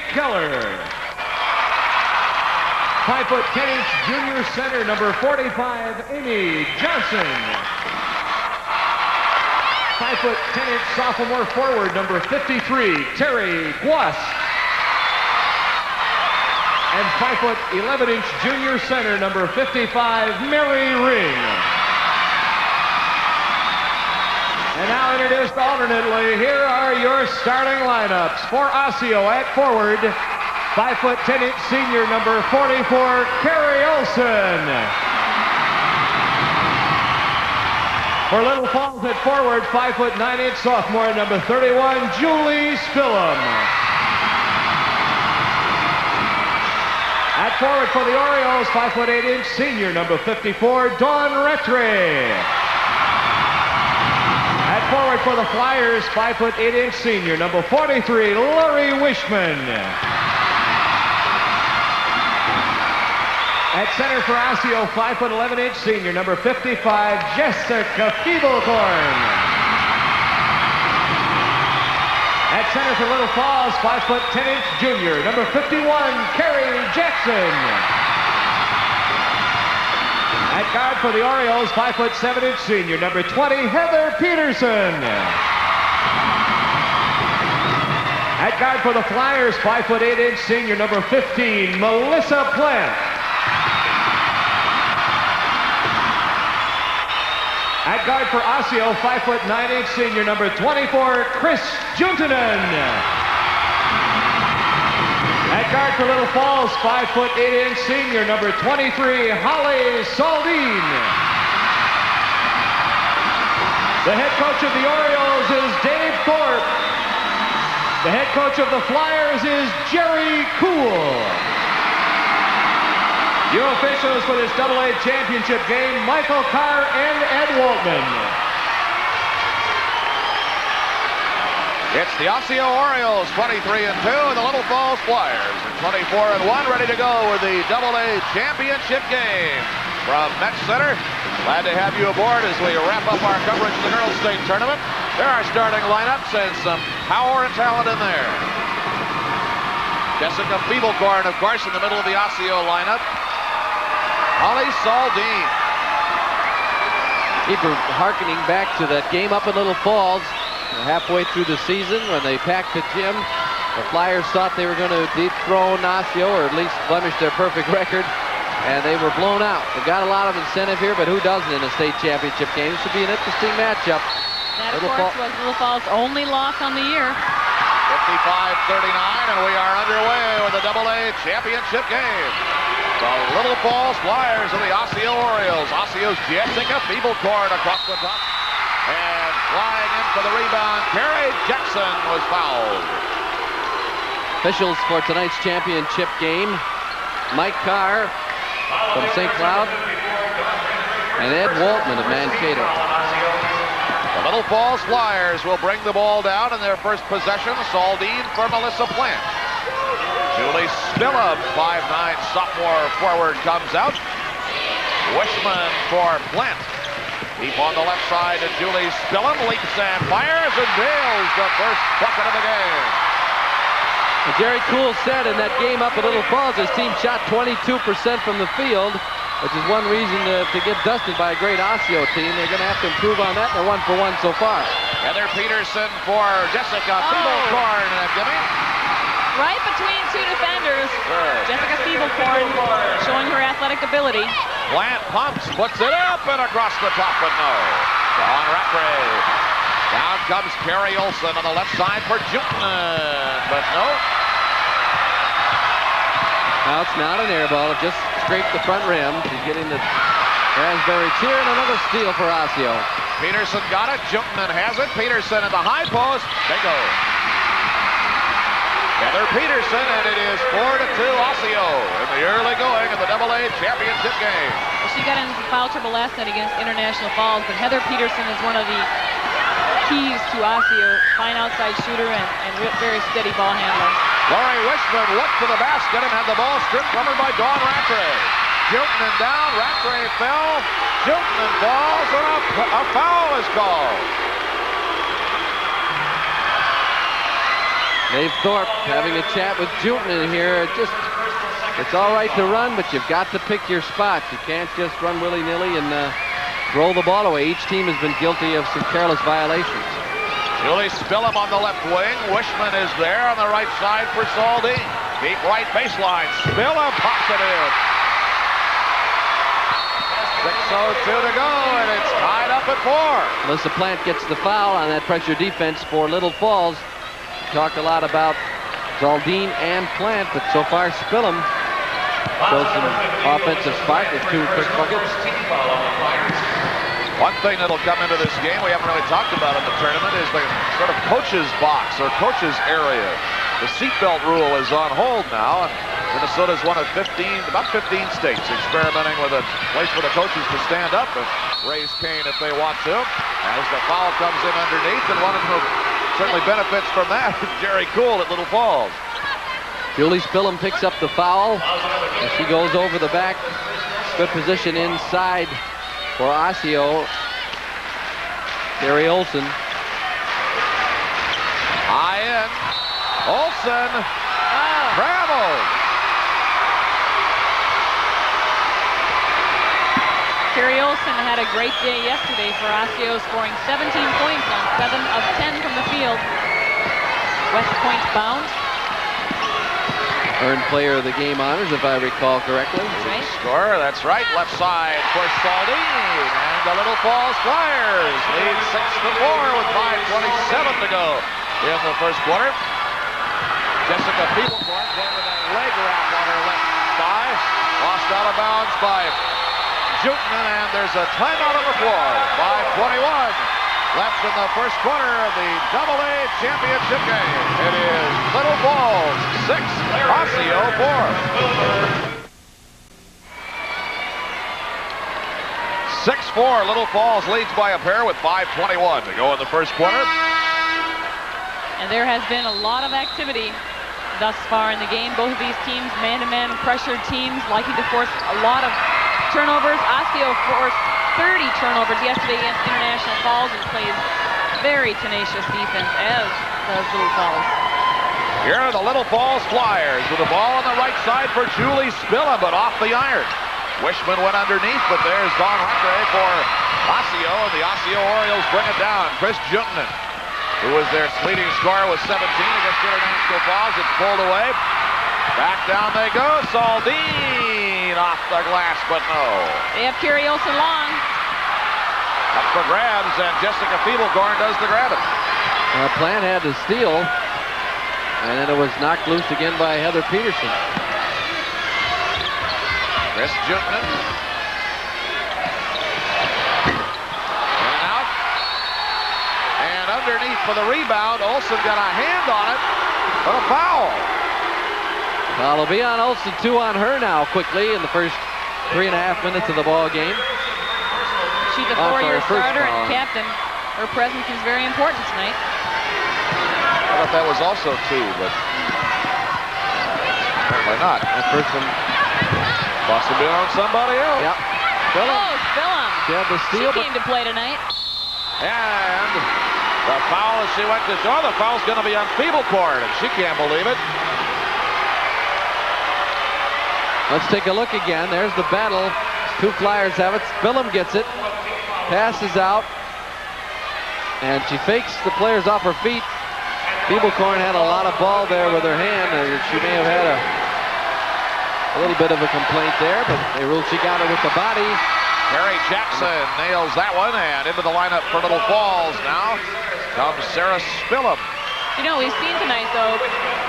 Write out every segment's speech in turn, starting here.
Keller. 5'10" junior center, number 45, Amy Johnson. 5'10" sophomore forward, number 53, Terry Guas. And 5'11" junior center, number 55, Mary Ring. And now introduced alternately, here are your starting lineups. For Osseo at forward, 5'10" senior, number 44, Carrie Olson. For Little Falls at forward, 5'9" sophomore, number 31, Julie Spillum. At forward for the Orioles, 5'8" senior, number 54, Dawn Rattray. At forward for the Flyers, 5'8" senior, number 43, Lori Wishman. At center for Osseo, 5'11" senior, number 55, Jessica Feeblecorn. At center for Little Falls, 5'10" junior, number 51, Carrie Jackson. At guard for the Orioles, 5'7" senior, number 20, Heather Peterson. At guard for the Flyers, 5'8" senior, number 15, Melissa Plant. At guard for Osseo, 5'9" senior, number 24, Chris Juntanen. At guard for Little Falls, 5'8" senior, number 23, Holly Saldine. The head coach of the Orioles is Dave Thorpe. The head coach of the Flyers is Jerry Cool. Your officials for this AA championship game, Michael Carr and Ed Waltman. It's the Osseo Orioles, 23-2, and the Little Falls Flyers, 24-1, ready to go with the AA championship game. From Met Center, glad to have you aboard as we wrap up our coverage of the Girls State Tournament. There are starting lineups and some power and talent in there. Jessica Feeblecorn, of course, in the middle of the Osseo lineup. Holly Saldine. Keep harkening back to that game up in Little Falls halfway through the season when they packed the gym. The Flyers thought they were going to dethrone Osseo, or at least blemish their perfect record, and they were blown out. They got a lot of incentive here, but who doesn't in a state championship game? This should be an interesting matchup. That, of course, was Little Falls' only loss on the year. 55-39, and we are underway with the AA championship game. The Little Falls Flyers and the Osseo Orioles. Osseo's Jessica Feeblecorn across the top. And flying in for the rebound, Carrie Jackson was fouled. Officials for tonight's championship game, Mike Carr from St. Cloud and Ed Waltman of Mankato. The Little Falls Flyers will bring the ball down in their first possession. Saldine for Melissa Plant. Julie Spillum, 5'9" sophomore forward, comes out. Wishman for Plant. Deep on the left side to Julie Spillum, leaps and fires and nails the first bucket of the game. And Jerry Cool said in that game up at Little Falls, his team shot 22% from the field, which is one reason to get dusted by a great Osseo team. They're going to have to improve on that, and they're 1 for 1 so far. Heather Peterson for Jessica Feeblecorn, and Jimmy. Right between two defenders. Jessica Feeblecorn showing her athletic ability. Plant pumps, puts it up and across the top, but no. Dawn Rattray. Down comes Carrie Olson on the left side for Juntanen, but no. Now it's not an air ball. It just scraped the front rim. She's getting the raspberry cheer, and another steal for Osseo. Peterson got it. Juntanen has it. Peterson at the high post. Bingo. Heather Peterson, and it is 4-2 Osseo in the early going of the AA championship game. Well, she got into foul trouble last night against International Falls, but Heather Peterson is one of the keys to Osseo. Fine outside shooter and very steady ball handler. Lori Wishman looked to the basket and had the ball stripped from her by Dawn Rattray. Juntanen down, Rattray fell, Juntanen falls, and a foul is called. Dave Thorpe having a chat with Jutin here. It's all right to run, but you've got to pick your spots. You can't just run willy-nilly and throw the ball away. Each team has been guilty of some careless violations. Julie Spillum on the left wing. Wishman is there on the right side for Saldin. Deep right baseline. Spillum pops it in. 6:02 to go, and it's tied up at 4. Melissa Plant gets the foul on that pressure defense for Little Falls. Talked a lot about Zaldine and Plant, but so far Spillum shows some offensive spark with 2 quick buckets. One thing that'll come into this game we haven't really talked about in the tournament is the sort of coach's box or coach's area. The seatbelt rule is on hold now, and Minnesota's one of about 15 states experimenting with a place for the coaches to stand up and raise cane if they want to. As the foul comes in underneath, and one of them certainly benefits from that is Jerry Cool at Little Falls. Julie Spillum picks up the foul, and she goes over the back. Good position inside for Osseo. Gary Olson. High in. Olson traveled. Kerry Olson had a great day yesterday for Osseo, scoring 17 points on 7 of 10 from the field. West Point bound. Earned player of the game honors, if I recall correctly. Right. Score, that's right. Left side for Saldin. And the Little Falls Flyers lead 6-4 with 5:27 to go in the first quarter. Jessica Peebles-Born going with that leg wrap on her left thigh. Lost out of bounds by Jutin, and there's a timeout on the floor. 5:21 left in the first quarter of the AA championship game. It is Little Falls 6, Osseo 4. 6-4, Little Falls leads by a pair with 5:21 to go in the first quarter. And there has been a lot of activity thus far in the game. Both of these teams, man-to-man pressured teams, liking to force a lot of turnovers. Osseo forced 30 turnovers yesterday against International Falls and plays very tenacious defense, as does Little Falls. Here are the Little Falls Flyers with the ball on the right side for Julie Spillum, but off the iron. Wishman went underneath, but there's Don Hunter for Osseo, and the Osseo Orioles bring it down. Chris Juntinen, who was their leading scorer, with 17 against International Falls. It's pulled away. Back down they go. Saldin off the glass, but no. They have Kerry Olson long. Up for grabs, and Jessica Feeblegorn does the grabbing. Plant had to steal, and then it was knocked loose again by Heather Peterson. Chris Juntinen. In and out. And underneath for the rebound. Olson got a hand on it, but a foul. Foul will be on Olson, 2 on her now quickly in the first 3.5 minutes of the ball game. She's a 4-year starter and captain. Her presence is very important tonight. I thought that was also 2, but apparently not. That first one must have been on somebody else. Yep. Oh, Spillum. She had the steal. She came to play tonight. And the foul as she went to show, the foul's going to be on Feeblecourt, and she can't believe it. Let's take a look again. There's the battle. 2 Flyers have it. Spillum gets it. Passes out. And she fakes the players off her feet. Feeblecourt had a lot of ball there with her hand. She may have had a little bit of a complaint there, but they ruled she got it with the body. Carrie Jackson nails that one, and into the lineup for Little Falls now comes Sarah Spillum. You know, we've seen tonight, though,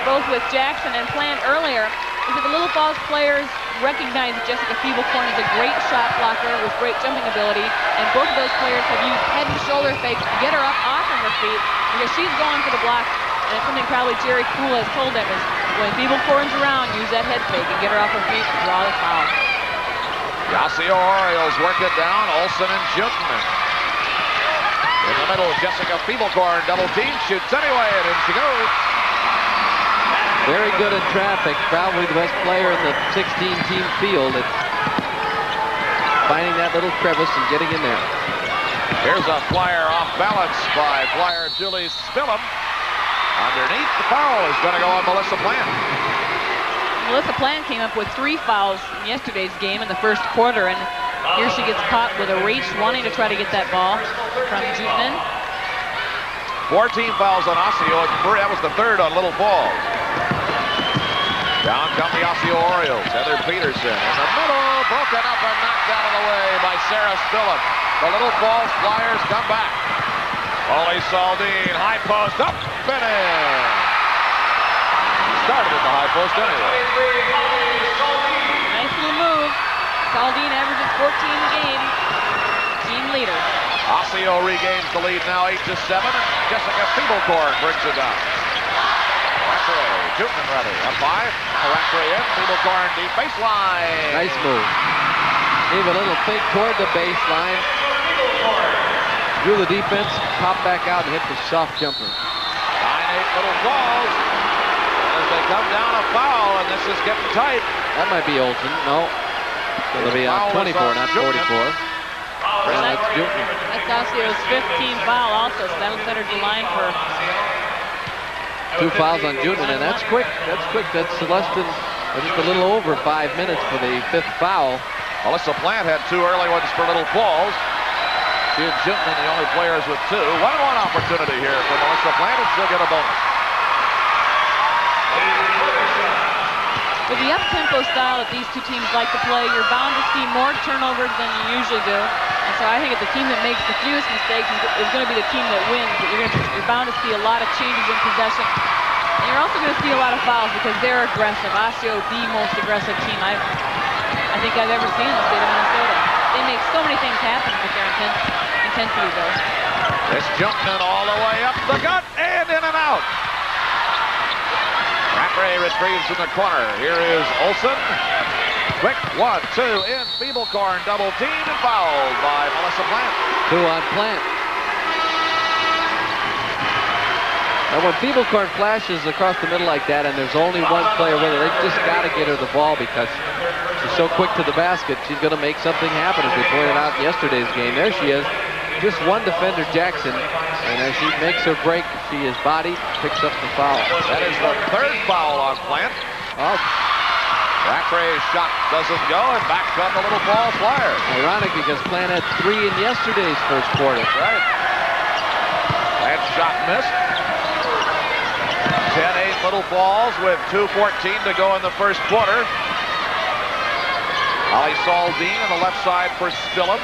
both with Jackson and Plant earlier, is that the Little Falls players recognize that Jessica Feeblecourt is a great shot blocker with great jumping ability, and both of those players have used head and shoulder fakes to get her up off of her feet because she's going for the block, and it's something probably Jerry Cool has told them is when Feeblecourt's around, use that head fake and get her off her feet and draw the foul. The Osseo Orioles work it down. Olson and Juntinen. In the middle, Jessica Feeblecourt, double team, shoots anyway, and in she goes. Very good in traffic. Probably the best player in the 16-team field at finding that little crevice and getting in there. Here's a flyer off balance by flyer Julie Spillum. Underneath, the foul is going to go on Melissa Plant. Melissa Plant came up with 3 fouls in yesterday's game in the first quarter, and here she gets caught with a reach, wanting to try to get that ball from Jutman. 14 fouls on Osseo. That was the 3rd on Little Falls. Down come the Osseo Orioles. Heather Peterson in the middle, broken up and knocked out of the way by Sarah Spillum. The Little Falls Flyers come back. Oli Saldine, high post, up and in. Started at the high post anyway. Nice little move. Saldine averages 14 a game. Team leader. Osseo regains the lead now 8-7. Jessica Feeblecorn brings it down. Jutman ready. Up 5. Rattray in. Feeblecorn deep baseline. Nice move. Gave a little fake toward the baseline. Drew the defense, popped back out and hit the soft jumper. 9-8 Little Falls. As they come down a foul, and this is getting tight. That might be Olsen. No. It'll be on 24, not 44. That's Jutman. That's Osseo's 15th foul also, so that'll set her to line for 2 fouls on Jutman, and that's quick. That's quick. That's less than, just a little over 5 minutes for the 5th foul. Melissa Plant had 2 early ones for Little Falls. She and Jutman, the only players with 2. 1-1 opportunity here for Melissa Plant, and she'll get a bonus. With the up-tempo style that these two teams like to play, you're bound to see more turnovers than you usually do. And so I think the team that makes the fewest mistakes is going to be the team that wins. But you're bound to see a lot of changes in possession. And you're also going to see a lot of fouls because they're aggressive. Osseo, the most aggressive team I think I've ever seen in the state of Minnesota. They make so many things happen with their intensity, though. This Jumpman all the way up the gut and in and out. Rattray retrieves in the corner. Here is Olsen. Quick 1-2 in. Feeblecorn double team and fouled by Melissa Plant. 2 on Plant. And when Feeblecorn flashes across the middle like that and there's only one player with her, they just got to get her the ball because she's so quick to the basket. She's going to make something happen, as we pointed out in yesterday's game. There she is. Just one defender, Jackson, and as she makes her break, she is bodied, picks up the foul. That is the 3rd foul on Plant. Oh. Rattray's shot doesn't go, and back come the Little Falls Flyers. Ironic because Plant had 3 in yesterday's first quarter. Right. That shot missed. 10-8 Little Falls with 2:14 to go in the first quarter. Oli Saldine on the left side for Spillum.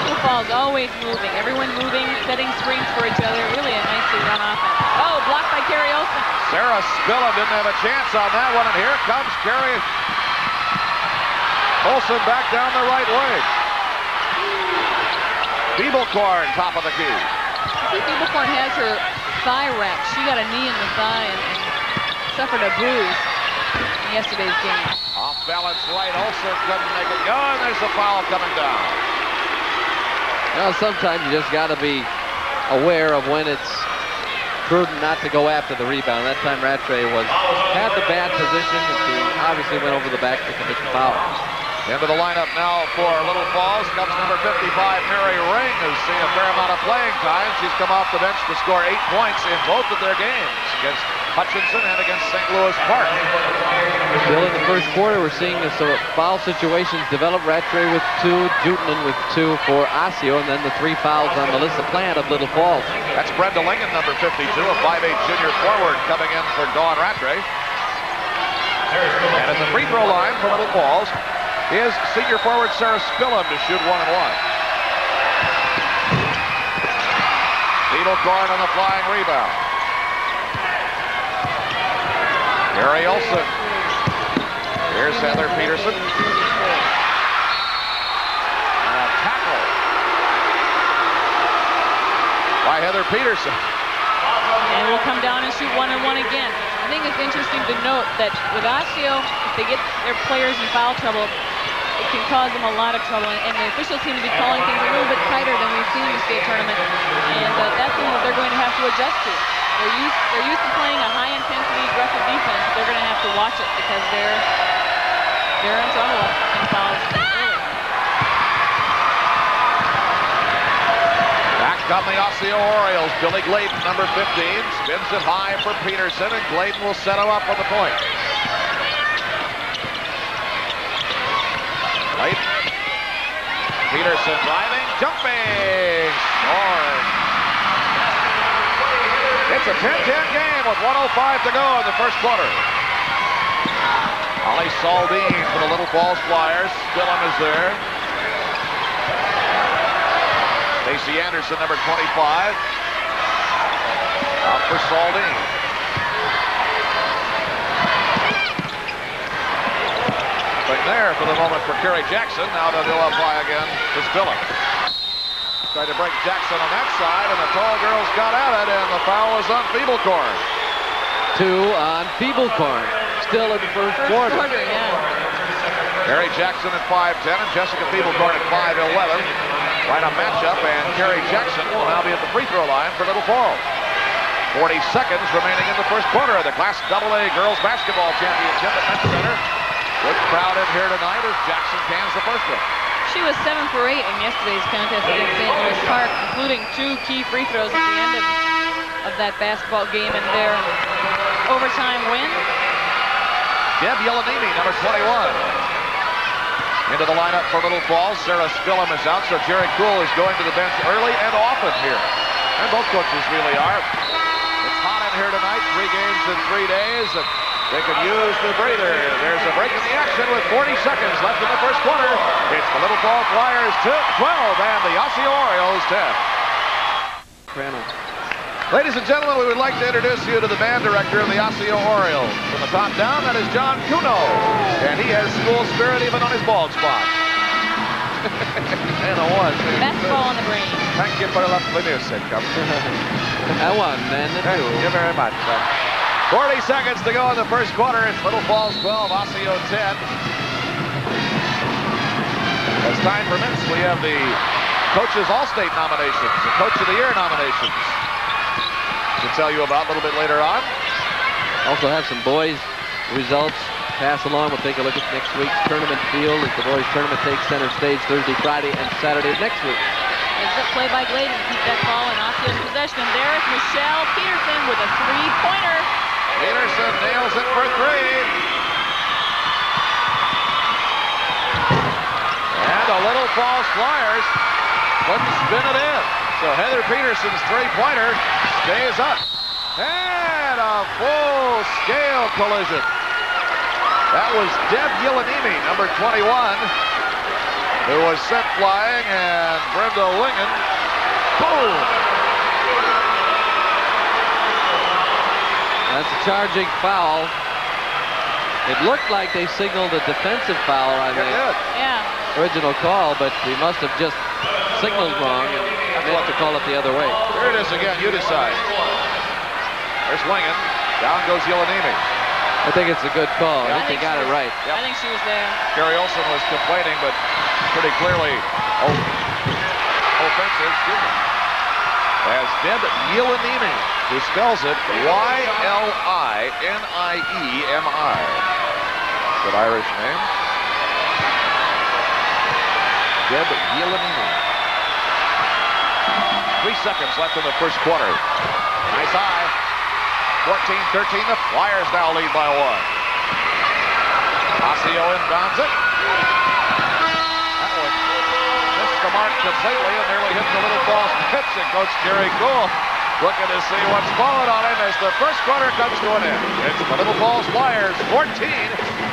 Little Falls always moving. Everyone moving, setting screens for each other. Really a nicely run offense. Oh, blocked by Carrie Olsen. Sarah Spillum didn't have a chance on that one, and here comes Carrie Olsen back down the right wing. Feeblecorn, top of the key. I think Feeblecorn has her thigh wrapped. She got a knee in the thigh and suffered a bruise in yesterday's game. Off balance right, Olsen couldn't make it go, and there's a foul coming down. Well, sometimes you just got to be aware of when it's prudent not to go after the rebound. That time Rattray had the bad position, and she obviously went over the back to commit the foul. Into the lineup now for Little Falls comes number 55, Mary Ring, who's seen a fair amount of playing time. She's come off the bench to score 8 points in both of their games against Hutchinson and against St. Louis Park. Still in the first quarter, we're seeing some foul situations develop. Rattray with 2, Jutman with 2 for Osseo, and then the 3 fouls on Melissa Plant of Little Falls. That's Brenda Lingen, number 52, a 5'8 junior forward coming in for Dawn Rattray. And at the free throw line for Little Falls is senior forward Sarah Spillum to shoot 1 and 1. Feeblecorn on the flying rebound. Carrie Olsen. Here's Heather Peterson. And a tackle by Heather Peterson. And will come down and shoot 1 and 1 again. I think it's interesting to note that with Osseo, if they get their players in foul trouble, it can cause them a lot of trouble. And the officials seem to be calling things a little bit tighter than we've seen in the state tournament. And that's something that they're going to have to adjust to. They're used to playing a high-intensity, aggressive defense. They're going to have to watch it because they're in trouble in fouls early. Back come the Osseo Orioles. Billy Glayton, number 15, spins it high for Peterson, and Glayton will set him up on the point. Glayton. Peterson driving, jumping, scoring. It's a 10-10 game with 1:05 to go in the first quarter. Ollie Saldine for the Little Falls Flyers. Spillum is there. Stacey Anderson, number 25. Out for Saldine. Thing there for the moment for Kerry Jackson. Now they'll go up high again to Spillum. Tried to break Jackson on that side, and the tall girls got at it, and the foul is on Feeblecorn. 2 on Feeblecorn. Still in the first quarter. Kerry Jackson at 5'10", and Jessica Feeblecorn at 5'11". Right on matchup, and Kerry Jackson will now be at the free throw line for Little Falls. 40 seconds remaining in the first quarter of the Class AA Girls Basketball Championship at Met Center. Good crowd in here tonight as Jackson cans the first one. She was 7 for 8 in yesterday's contest against St. Louis Park, including 2 key free throws at the end of that basketball game and their overtime win. Deb Yelanimi, number 21. Into the lineup for Little Falls. Sarah Spillum is out, so Jerry Cool is going to the bench early and often here. And both coaches really are. It's hot in here tonight, 3 games in 3 days, and they could use the breather. There's a break in the action with 40 seconds left in the first quarter. It's the Little Falls Flyers 12 and the Osseo Orioles 10. Crandall. Ladies and gentlemen, we would like to introduce you to the band director of the Osseo Orioles. From the top down, that is John Cuno. And he has school spirit even on his bald spot. And a 1. Basketball on the brain. Thank you for the music. A 1 and a 2. Thank you very much. 40 seconds to go in the first quarter. It's Little Falls 12, Osseo 10. As time permits, we have the Coaches All-State nominations, the Coach of the Year nominations to tell you about a little bit later on. Also have some boys results pass along. We'll take a look at next week's tournament field as the boys tournament takes center stage Thursday, Friday, and Saturday of next week. It's a play by Glayton to keep that ball in Osseo's possession. And there's Michelle Peterson with a 3-pointer. Peterson nails it for 3. And the Little Falls Flyers couldn't spin it in. So Heather Peterson's 3-pointer stays up. And a full-scale collision. That was Deb Yelanimi, number 21, who was sent flying, and Brenda Lingen, boom! That's a charging foul. It looked like they signaled a defensive foul on the original call, but we must have just signaled wrong and meant to call it the other way. Here it is again, you decide. There's Lingen, down goes Yelanimi. I think it's a good call. I think they got it right. Yep. I think she was there. Carrie Olson was complaining, but pretty clearly offensive, excuse me. As Deb Yelanimi, who spells it Y-L-I-N-I-E-M-I. Good Irish name. Deb Yelanimi. 3 seconds left in the first quarter. Nice eye. 14-13, the Flyers now lead by 1. Osseo inbounds it. That one missed the mark completely and nearly hit the Little Falls pitch, and Coach Jerry Gould looking to see what's falling on him as the first quarter comes to an end. It's the Little Falls Flyers 14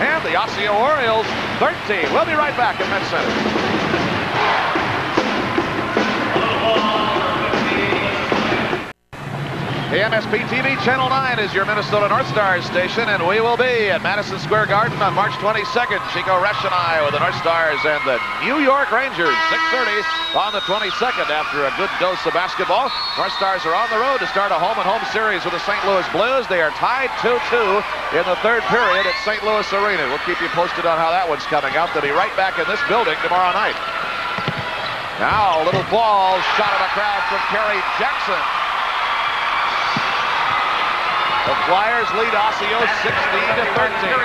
and the Osseo Orioles 13. We'll be right back at Met Center. KMSP TV Channel 9 is your Minnesota North Stars station, and we will be at Madison Square Garden on March 22nd. Chico Resch and I with the North Stars and the New York Rangers, 6:30 on the 22nd. After a good dose of basketball, North Stars are on the road to start a home-and-home series with the St. Louis Blues. They are tied 2-2 in the third period at St. Louis Arena. We'll keep you posted on how that one's coming out. They'll be right back in this building tomorrow night. Now, Little Falls shot at a crowd from Kerry Jackson. The Flyers lead Osseo 16-13.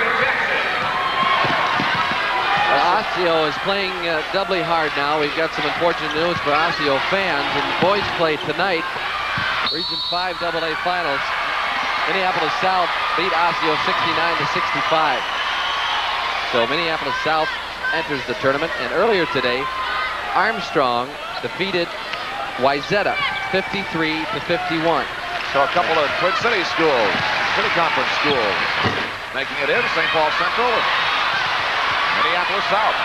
Osseo is playing doubly hard now. We've got some unfortunate news for Osseo fans. In boys play tonight, Region 5 AA Finals, Minneapolis South beat Osseo 69-65. So Minneapolis South enters the tournament. And earlier today, Armstrong defeated Wayzata 53-51. So a couple of Twin Cities schools, City Conference schools, making it in. St. Paul Central and Minneapolis South.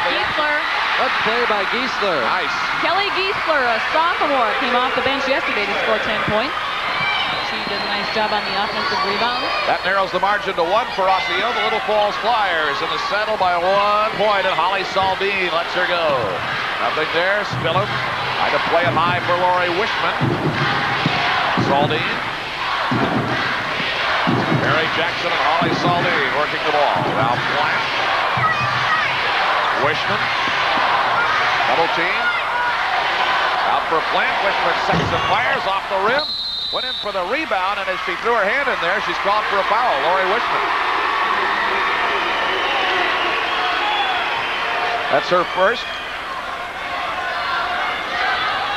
Giesler. Let's play by Giesler. Nice. Kelly Giesler, a sophomore, came off the bench yesterday to score 10 points. She does a nice job on the offensive rebound. That narrows the margin to 1 for Osseo. The Little Falls Flyers in the saddle by 1 point, and Holly Saldine lets her go. Nothing there. Spillum trying to play it high for Lori Wishman. Saldine. Mary Jackson and Holly Saldine working the ball. Now Plant. Wishman. Double team. Out for Plant. Wishman sets and fires off the rim. Went in for the rebound, and as she threw her hand in there, she's called for a foul. Lori Wishman. That's her first.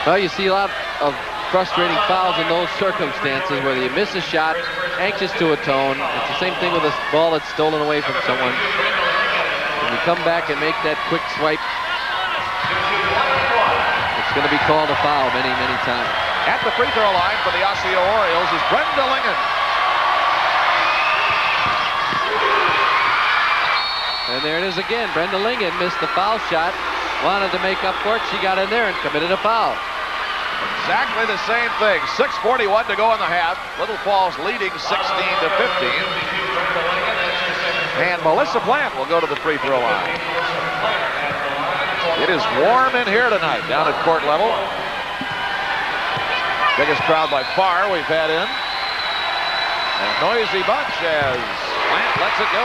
Well, you see a lot of frustrating fouls in those circumstances where you miss a shot, anxious to atone. It's the same thing with a ball that's stolen away from someone. When you come back and make that quick swipe, it's going to be called a foul many, many times. At the free throw line for the Osseo Orioles is Brenda Lingen. And there it is again. Brenda Lingen missed the foul shot, wanted to make up for it. She got in there and committed a foul. Exactly the same thing. 6:41 to go in the half. Little Falls leading 16-15. And Melissa Plant will go to the free throw line. It is warm in here tonight down at court level. Biggest crowd by far we've had in. And a noisy bunch as Plant lets it go.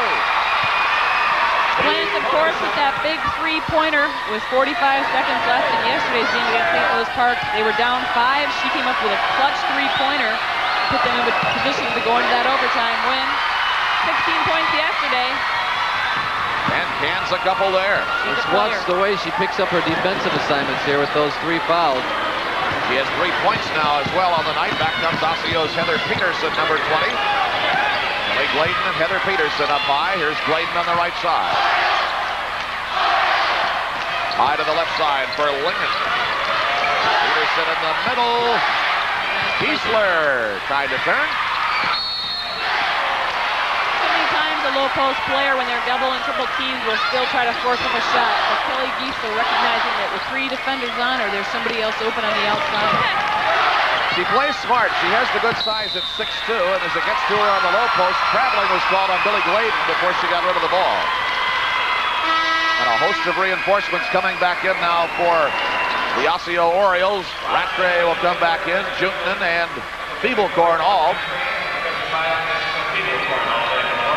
Plant, of course, with that big three-pointer with 45 seconds left in yesterday's game against St. Louis Park. They were down 5. She came up with a clutch three-pointer, put them in a position to go into that overtime win. 16 points yesterday. And cans a couple there. Just watch the way she picks up her defensive assignments here with those 3 fouls. She has 3 points now as well on the night. Back comes Osseo's Heather Peterson, number 20. Kelly Gladen and Heather Peterson up high. Here's Gladen on the right side. High to the left side for Lingen. Peterson in the middle. Giesler tried to turn. So many times a low post player, when they're double and triple teamed, will still try to force up a shot. But Kelly Giesler recognizing that with 3 defenders on her, there's somebody else open on the outside. She plays smart. She has the good size at 6'2", and as it gets to her on the low post, traveling was called on Billy Gladen before she got rid of the ball. And a host of reinforcements coming back in now for the Osseo Orioles. Rattray will come back in, Junton and Feeblecorn all.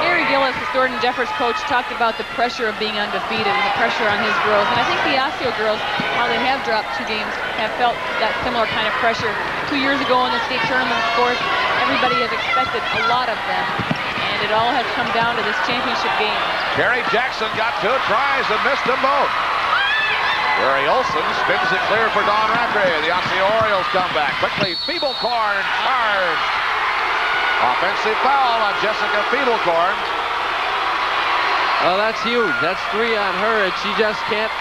Gary Gillis, the Thornton Jeffers coach, talked about the pressure of being undefeated and the pressure on his girls. And I think the Osseo girls, while they have dropped 2 games, have felt that similar kind of pressure. 2 years ago in the state tournament, of course, everybody has expected a lot of them. And it all has come down to this championship game. Carrie Jackson got 2 tries and missed them both. Gary Olson spins it clear for Dawn Rattray. The Osseo Orioles come back. Quickly, Feeblecorn charged. Offensive foul on Jessica Feeblecorn. Oh, that's huge. That's 3 on her, and she just can't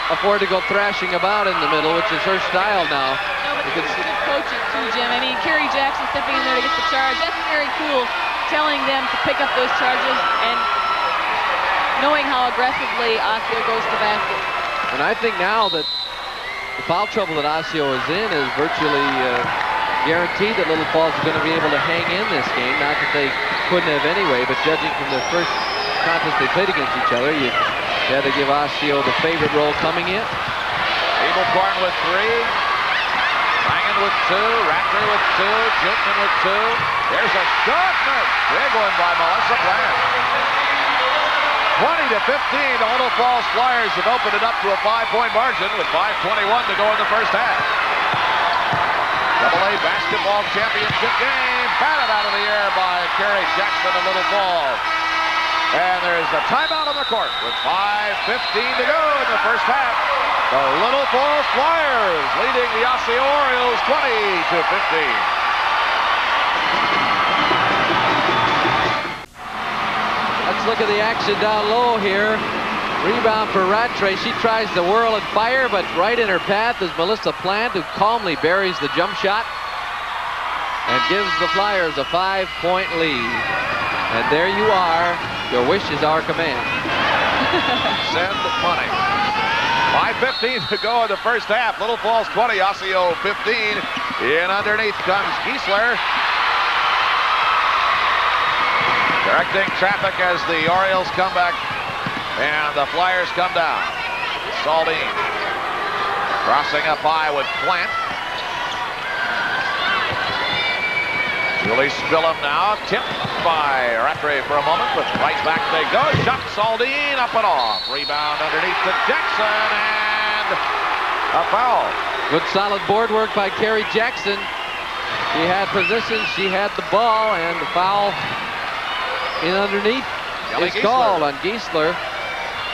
afford to go thrashing about in the middle, which is her style now. No, but it's good coaching too, Jim. I mean, Carrie Jackson stepping in there to get the charge. That's very cool, telling them to pick up those charges and knowing how aggressively Osseo goes to basket. And I think now that the foul trouble that Osseo is in is virtually guaranteed that Little Falls is going to be able to hang in this game. Not that they couldn't have anyway, but judging from the first contest they played against each other, you had to give Osseo the favorite role coming in. Feeblecorn with 3. Langen with 2. Rattray with 2. Junton with 2. There's a shot miss. Big one by Melissa Plant. 20-15, the Little Falls Flyers have opened it up to a 5-point margin with 5:21 to go in the first half. AA basketball championship game. Batted out of the air by Carrie Jackson of Little Falls. And there's a timeout on the court with 5:15 to go in the first half. The Little Falls Flyers leading the Osseo Orioles 20-15. Let's look at the action down low here. Rebound for Rattray. She tries to whirl and fire, but right in her path is Melissa Plant, who calmly buries the jump shot and gives the Flyers a 5-point lead. And there you are. Your wish is our command. Send money. 5:15 to go in the first half. Little Falls 20, Osseo 15. In underneath comes Giesler. Directing traffic as the Orioles come back and the Flyers come down. Saldine crossing up high with Plant. Julie Spillum now, tipped by Rattray for a moment, but right back they go. Shot Saldine up and off. Rebound underneath to Jackson, and a foul. Good solid board work by Carrie Jackson. She had position, she had the ball, and the foul in underneath is called on Giesler.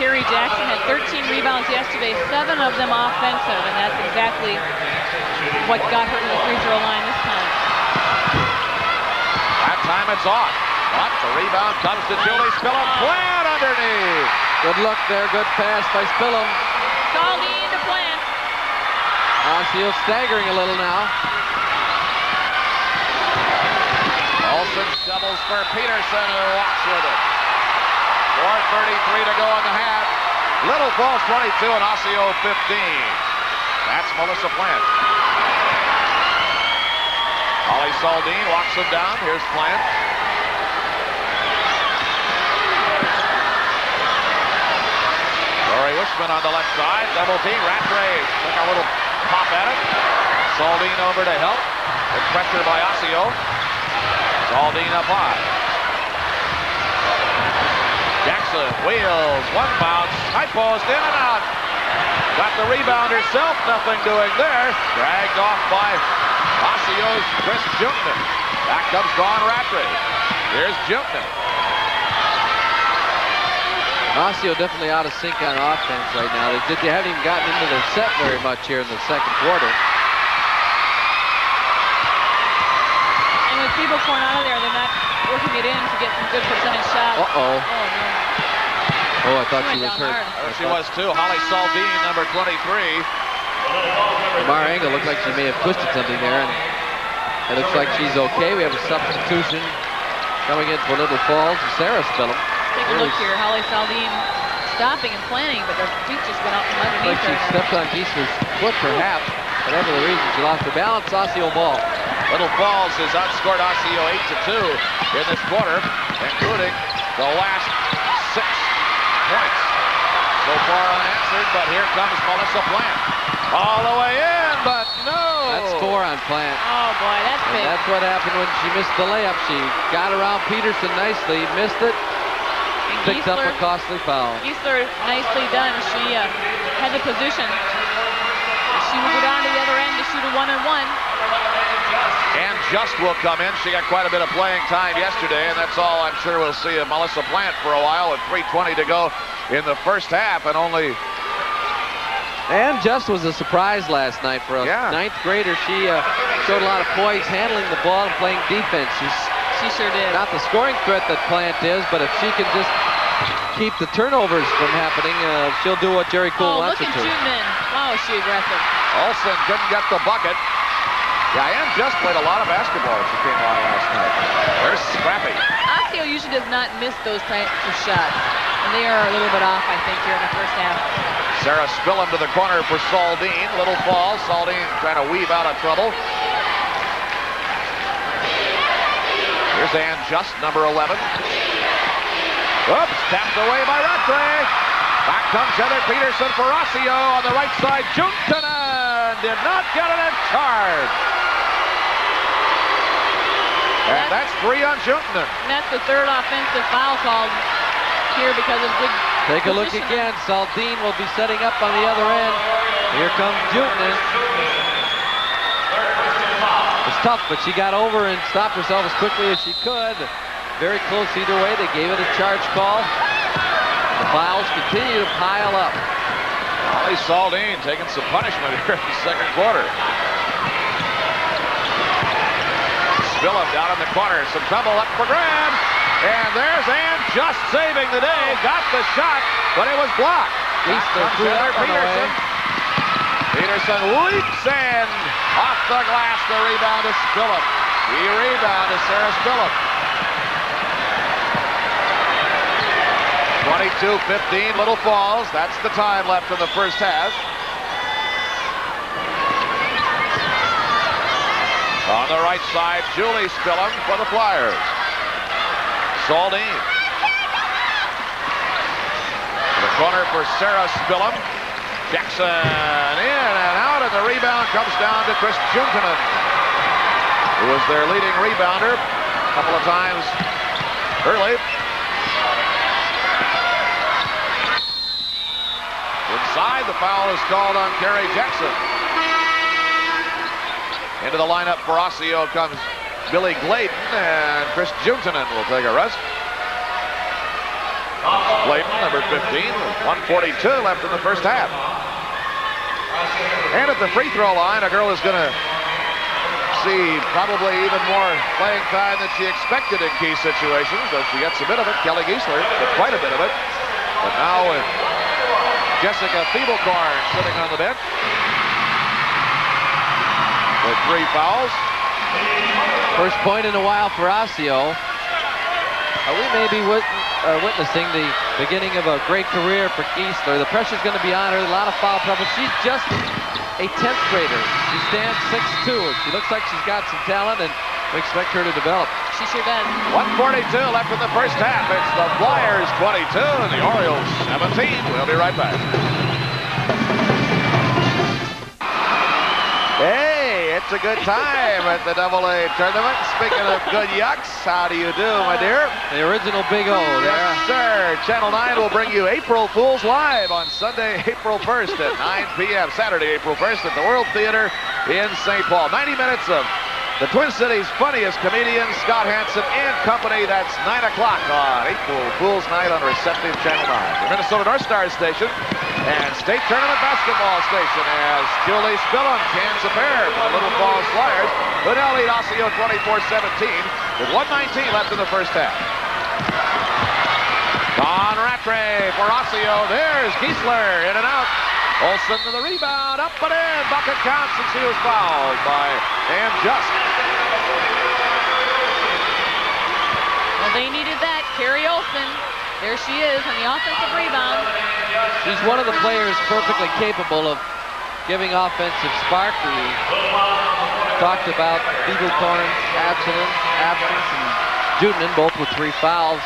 Carrie Jackson had 13 rebounds yesterday, 7 of them offensive, and that's exactly what got her to the free throw line this time. That time it's off, but the rebound comes to Julie Spillum. Plant underneath. Good look there, good pass by Spillum. Saldine to Plant. Osseo staggering a little now. Olsen doubles for Peterson, who walks with it. 4:33 to go in the half. Little Falls 22 and Osseo 15. That's Melissa Plant. Holly Saldine walks them down. Here's Plant. Rory Wishman on the left side. Double team. Rattray took a little pop at it. Saldine over to help. Good pressure by Osseo. Saldine up high. Jackson wheels, one bounce, high post, in and out. Got the rebound herself, nothing doing there. Dragged off by Osseo's Chris Junkman. Back comes Dawn Rattray. Here's Junkman. Osseo definitely out of sync on offense right now. They haven't even gotten into their set very much here in the second quarter. People pouring out of there, they're not working it in to get some good percentage shots. Uh-oh. Oh, no. Oh, I thought she was hurt. There she was too. Holly Saldine, number 23. From our angle, looked like she may have twisted something there, and it looks like she's okay. We have a substitution coming in for Little Falls. Sarah Spillum. Take a look here. Holly Saldine stopping and planning, but her feet just went out from underneath like she stepped on Giesler's foot, perhaps. Whatever the reason, she lost her balance. Osseo ball. Little Falls has outscored Osseo 8-2 in this quarter, including the last 6 points. So far unanswered, but here comes Melissa Plant. All the way in, but no! That's 4 on Plant. Oh boy, that's big. And that's what happened when she missed the layup. She got around Peterson nicely, missed it, picked up a costly foul. Giesler, nicely done. She had the position. She will go down to the other end to shoot a 1-on-1. And Just will come in. She got quite a bit of playing time yesterday, and that's all I'm sure we'll see of Melissa Plant for a while with 3:20 to go in the first half, and only... And Just was a surprise last night for a ninth grader. She showed a lot of poise handling the ball and playing defense. She sure did. Not the scoring threat that Plant is, but if she can just keep the turnovers from happening, she'll do what Jerry Cool wants her to. Look at Juteman. Wow, is she aggressive. Olsen couldn't get the bucket. Diane Just played a lot of basketball as she came on last night. They're scrappy. Osseo usually does not miss those types of shots. And they are a little bit off, I think, here in the first half. Sarah Spillum to the corner for Saldine. Little Falls. Saldine trying to weave out of trouble. Here's Ann Just, number 11. Oops, tapped away by Rattray. Back comes Heather Peterson for Osseo on the right side. Juntanen did not get it in charge. And that's 3 on Juntanen. And that's the third offensive foul called here because of good Take a look again. Saldine will be setting up on the other end. Here comes Juntanen. It's tough, but she got over and stopped herself as quickly as she could. very close either way. They gave it a charge call. The fouls continue to pile up. Ollie Saldine taking some punishment here in the second quarter. Spillum down in the corner. Some trouble up for grabs. And there's Ann just saving the day. Got the shot, but it was blocked. Peterson. Peterson leaps in. Off the glass, the rebound to Spillum. The rebound to Sarah Spillum. 22-15, Little Falls. That's the time left in the first half. On the right side, Julie Spillum for the Flyers. Saldine. To the corner for Sarah Spillum. Jackson in and out, and the rebound comes down to Chris Juntanen, who was their leading rebounder a couple of times early. Inside, the foul is called on Kerry Jackson. Into the lineup for Osseo comes Billy Gladen, and Chris Juntanen will take a rest. Gladen, number 15, with 1:42 left in the first half. And at the free throw line, a girl is going to see probably even more playing time than she expected in key situations, though she gets a bit of it. Kelly Giesler gets quite a bit of it. But now with Jessica Feeblecorn sitting on the bench with 3 fouls. First point in a while for Osseo. We may be witnessing the beginning of a great career for Giesler. The pressure's going to be on her. A lot of foul trouble. She's just a 10th grader. She stands 6'2". She looks like she's got some talent, and we expect her to develop. She sure does. 1:42 left in the first half. It's the Flyers 22 and the Orioles 17. We'll be right back. Hey, it's a good time at the AA tournament. Speaking of good yucks, how do you do, my dear? The original Big O there. Yes, sir. Channel 9 will bring you April Fools Live on Sunday, April 1st at 9 p.m. Saturday, April 1st at the World Theater in St. Paul. 90 minutes of the Twin Cities' funniest comedians, Scott Hansen and company. That's 9 o'clock on April Fool's Night on Receptive Channel 9. The Minnesota North Stars station and state tournament basketball station as Julie Spillum cans a pair for the Little Falls Flyers, who now lead Osseo 24-17 with 1:19 left in the first half. Don Rattray for Osseo. There's Giesler in and out. Olsen to the rebound, up and in. Bucket counts, and she was fouled by Ann Just. Well, they needed that. Carrie Olsen. There she is on the offensive rebound. She's one of the players perfectly capable of giving offensive spark. We talked about Feeblecorn's absence, and Juntanen, both with 3 fouls.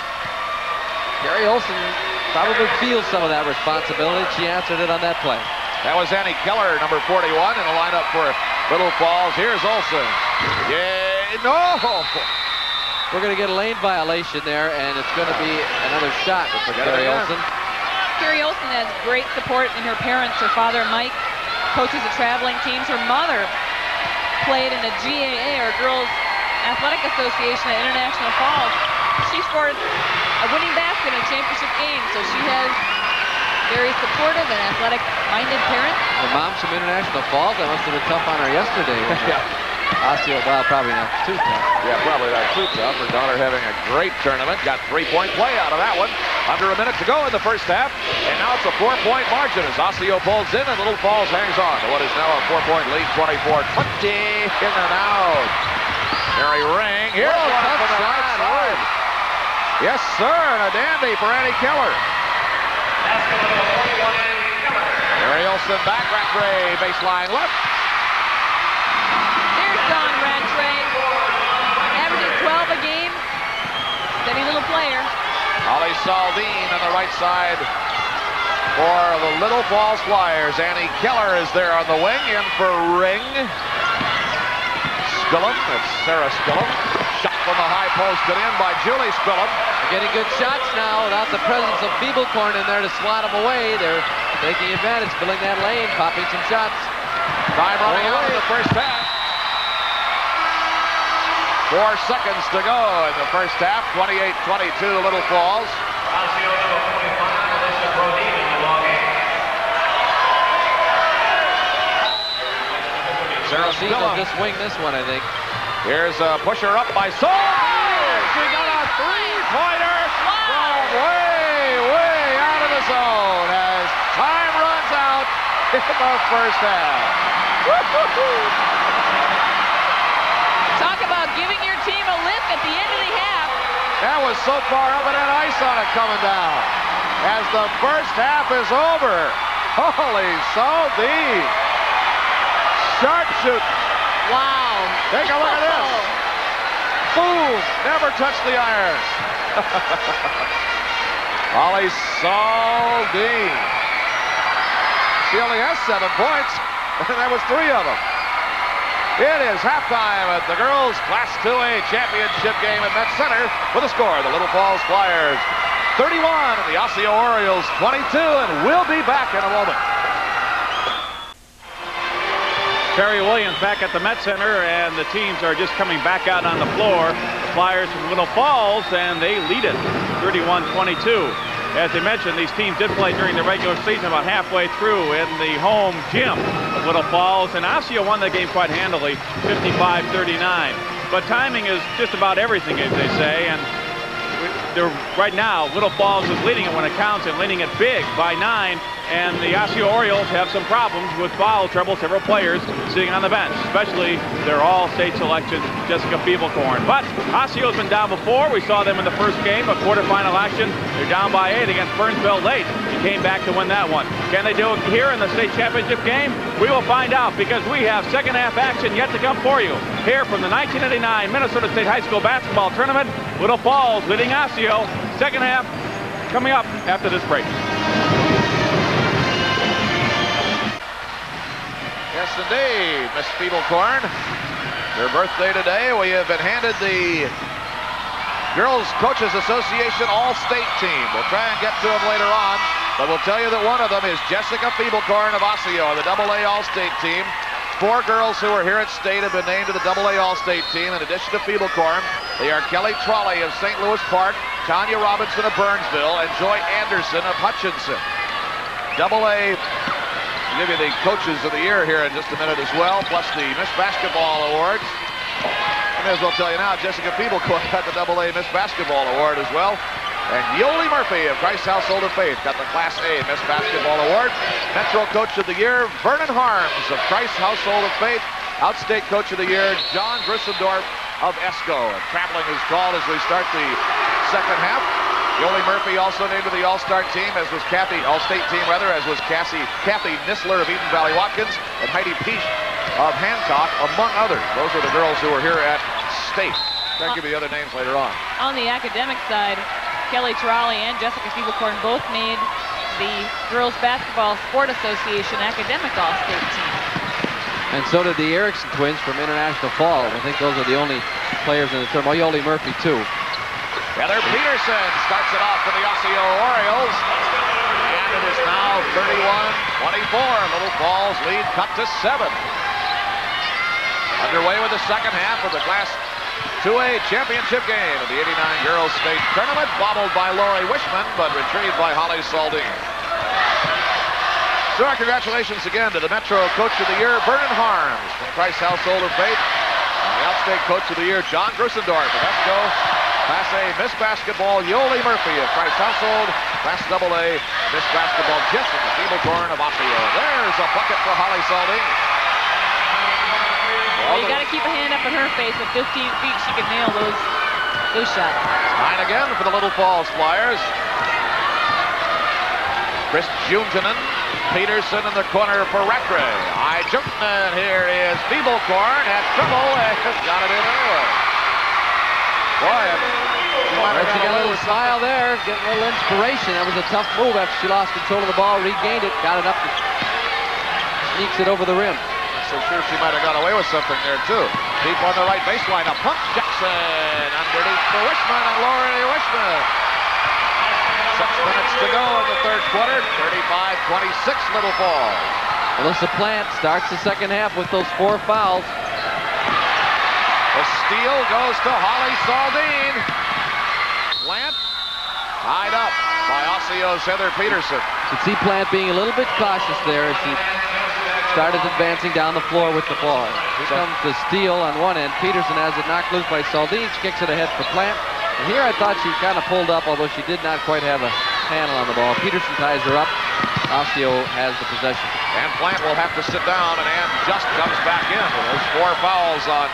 Carrie Olsen probably feels some of that responsibility. She answered it on that play. That was Annie Keller, number 41, in the lineup for Little Falls. Here's Olsen. Yeah, no! We're going to get a lane violation there, and it's going to be another shot for Carrie Olsen. Carrie Olsen has great support in her parents. Her father, Mike, coaches the traveling teams. Her mother played in a GAA, or Girls Athletic Association, at International Falls. She scored a winning basket in a championship game, so she has very supportive and athletic-minded parents. Her mom's from International Falls. That must have been tough on her yesterday. Osseo, well, probably not too tough. Yeah, probably not too tough. Her daughter having a great tournament. Got 3-point play out of that one. Under a minute to go in the first half. And now it's a 4-point margin as Osseo pulls in and Little Falls hangs on to what is now a 4-point lead, 24-20. In and out. Mary Ring. Here's one from the right side. Yes, sir, and a dandy for Annie Keller. Mary Olsen back, Rattray, baseline left. There's Don Rattray, averaging 12 a game. Steady little player. Ollie Saldine on the right side for the Little Falls Flyers. Annie Keller is there on the wing, in for Ring. Spillum, it's Sarah Spillum. Shot from the high post and in by Julie Spillum. Getting good shots now without the presence of Feeblecorn in there to swat them away. They're taking advantage, filling that lane, popping some shots. Time running out in the first half. 4 seconds to go in the first half. 28-22 Little Falls. Sarah will just wing this one, I think. Here's a pusher up by Sol. She got a three-pointer from way out of the zone as time runs out in the first half. Talk about giving your team a lift at the end of the half. That was so far up and had ice on it coming down. As the first half is over. Holy Saldine. Sharpshoot. Wow. Take a look at this. Boom. Never touched the iron. Holly Saldine. She only has 7 points, and that was 3 of them. It is halftime at the girls' Class 2A championship game at Met Center with a score. The Little Falls Flyers 31 and the Osseo Orioles 22, and we'll be back in a moment. Terry Williams back at the Met Center, and the teams are just coming back out on the floor. The Flyers from Little Falls, and they lead it 31-22. As I mentioned, these teams did play during the regular season about halfway through in the home gym of Little Falls, and Osseo won the game quite handily, 55-39. But timing is just about everything, as they say, and right now, Little Falls is leading it when it counts and leading it big by 9. And the Osseo Orioles have some problems with foul trouble. Several players sitting on the bench, especially their all-state selection, Jessica Feeblecorn. But Osceo's been down before. We saw them in the first game, a quarterfinal action. They're down by 8 against Burnsville late and came back to win that one. Can they do it here in the state championship game? We will find out because we have second half action yet to come for you. Here from the 1989 Minnesota State High School Basketball Tournament, Little Falls leading Osseo. Second half coming up after this break. Yes, indeed, Miss Feeblecorn. Her birthday today. We have been handed the Girls Coaches Association All-State Team. We'll try and get to them later on, but we'll tell you that one of them is Jessica Feeblecorn of Osseo, the AA All-State Team. 4 girls who are here at state have been named to the AA All-State Team. In addition to Feeblecorn, they are Kelly Trolley of St. Louis Park, Tanya Robinson of Burnsville, and Joy Anderson of Hutchinson. AA. We'll give you the Coaches of the Year here in just a minute as well, plus the Miss Basketball Awards. I may as well tell you now, Jessica Feeblecorn got the AA Miss Basketball Award as well. And Yoli Murphy of Christ Household of Faith got the Class A Miss Basketball Award. Metro Coach of the Year, Vernon Harms of Christ Household of Faith. Outstate Coach of the Year, John Grissendorf of Esco. And traveling is called as we start the second half. Yoli Murphy also named to the All-Star team, as was All-State team rather, as was Kathy Nissler of Eden Valley Watkins and Heidi Peach of Hancock, among others. Those are the girls who were here at state. I'll give you the other names later on. On the academic side, Kelly Trolley and Jessica Feeblecorn both made the Girls Basketball Sport Association Academic All-State team. And so did the Erickson twins from International Falls. I think those are the only players in the tournament. Yoli Murphy, too. Heather Peterson starts it off for the Osseo Orioles. And it is now 31-24. Little Falls lead cut to 7. Underway with the second half of the Class 2A championship game of the 89 Girls State Tournament. Bobbled by Lori Wishman, but retrieved by Holly Saldine. So our congratulations again to the Metro Coach of the Year, Vernon Harms from Christ Household of Faith. And the Outstate Coach of the Year, John Grissendorf of Esco. Class A Miss Basketball, Yoli Murphy of Christ Household. Class AA Miss Basketball, Jessica Feeblecorn of Osseo. There's a bucket for Holly Saldine. Well, you got to keep a hand up in her face. With 15 feet, she can nail those shots. 9 again for the Little Falls Flyers. Chris Juntanen, Peterson in the corner for Rattray. High Juntanen, here is Feeblecorn at trouble and got it in anyway. Boy, she got a little smile there, getting a little inspiration. That was a tough move after she lost control of the ball, regained it, got it up, sneaks it over the rim. So sure she might have got away with something there too. Deep on the right baseline, a pump Jackson underneath for Wishman and Lori Wishman. 6 minutes to go in the third quarter, 35-26 Little Falls. Alyssa Plant starts the second half with those 4 fouls. The steal goes to Holly Saldine. Plant tied up by Osseo's Heather Peterson. You see Plant being a little bit cautious there as she started advancing down the floor with the ball. Here comes the steal on one end. Peterson has it knocked loose by Saldine. She kicks it ahead for Plant. And here I thought she kind of pulled up, although she did not quite have a handle on the ball. Peterson ties her up. Osseo has the possession. And Plant will have to sit down, and Ann Just comes back in with those 4 fouls on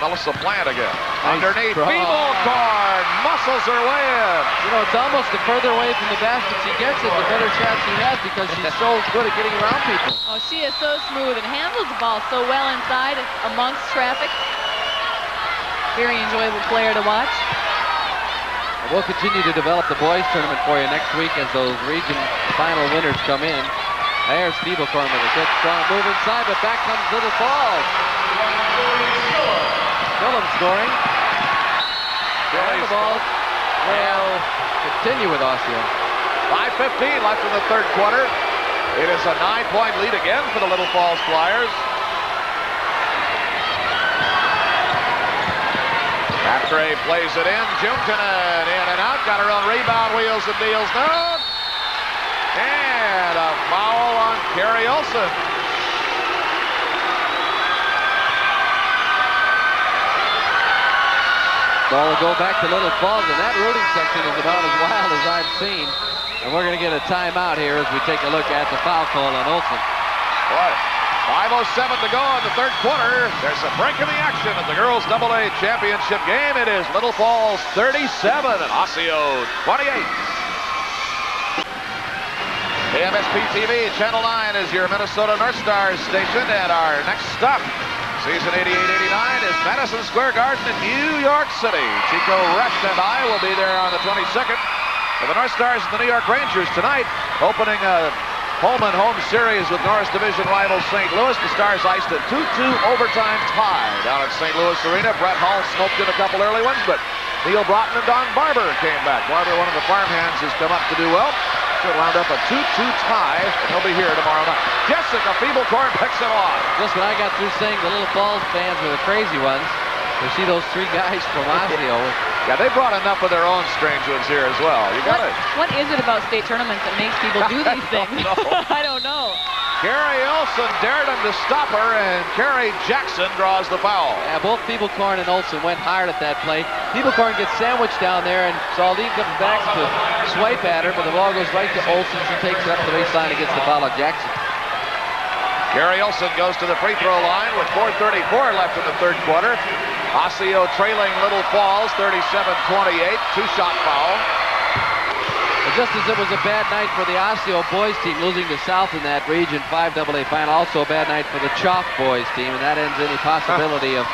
Melissa Plant again. Nice Underneath, draw. Beeblecorn muscles her way in. You know, it's almost the further away from the basket she gets it, the better shot she has because she's so good at getting around people. Oh, she is so smooth and handles the ball so well inside amongst traffic. Very enjoyable player to watch. And we'll continue to develop the boys tournament for you next week as those region final winners come in. There's Beeblecorn with a good strong move inside, but back comes Little Falls. Phillips scoring. And the ball will continue with Osseo. 5:15 left in the third quarter. It is a 9-point lead again for the Little Falls Flyers. After plays it in. Juntunen in and out. Got her own rebound. Wheels and deals down. And a foul on Carrie Olsen. Ball will go back to Little Falls, and that rooting section is about as wild as I've seen. And we're going to get a timeout here as we take a look at the foul call on Olsen. Boy, 5:07 to go in the third quarter. There's a break in the action at the Girls AA Championship game. It is Little Falls 37 and Osseo 28. KMSP TV, Channel 9 is your Minnesota North Stars station, and our next stop, season 88-89, is Madison Square Garden in New York City. Chico Resch and I will be there on the 22nd for the North Stars and the New York Rangers tonight, opening a home series with Norris Division rival St. Louis. The Stars iced a 2-2 overtime tie down at St. Louis Arena. Brett Hull smoked in a couple early ones, but Neil Broughton and Don Barber came back. Barber, one of the farmhands, has come up to do well. So it wound up a 2-2 tie, and he'll be here tomorrow night. Jessica Beeblecorn picks it off. Just when I got through saying the Little Falls fans were the crazy ones, we see those 3 guys from Osseo. Yeah, they brought enough of their own strange ones here as well. You got it. What is it about state tournaments that makes people do these things? I don't know. Carrie Olsen dared him to stop her, and Carrie Jackson draws the foul. Yeah, both Beeblecorn and Olsen went hard at that play. Beeblecorn gets sandwiched down there, and Saldine comes back to swipe at her, but the ball goes right to Olsen. She takes it up the baseline and gets the foul on Jackson. Carrie Olsen goes to the free throw line with 4:34 left in the third quarter. Osseo trailing Little Falls 37-28, 2-shot foul. But just as it was a bad night for the Osseo boys team, losing to South in that Region 5 AA final, also a bad night for the Chalk boys team, and that ends any possibility of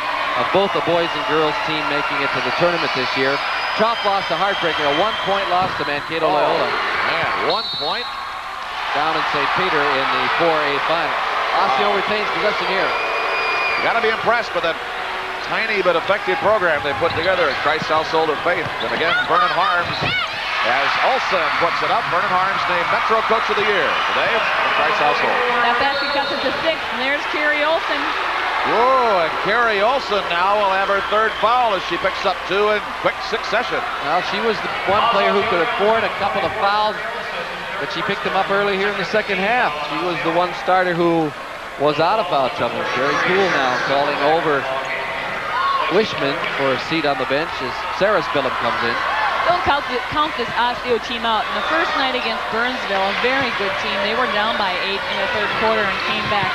both the boys and girls team making it to the tournament this year. Chalk lost a heartbreaker, a 1-point loss to Mankato Loyola. Man, 1 point. Down in St. Peter in the 4A final. Osseo retains possession here. You got to be impressed with that tiny but effective program they put together at Christ Household of Faith. And again, Vernon Harms, as Olsen puts it up, Vernon Harms named Metro Coach of the Year today from Christ Household. That basket cuts it to 6, and there's Carrie Olsen. Whoa, and Carrie Olsen now will have her 3rd foul as she picks up 2 in quick succession. Well, she was the one player who could afford a couple of fouls, but she picked them up early here in the second half. She was the one starter who was out of foul trouble. Very cool now, calling over Wishman for a seat on the bench as Sarah Spillum comes in. Don't count this Osseo team out. In the first night against Burnsville, a very good team. They were down by 8 in the third quarter and came back.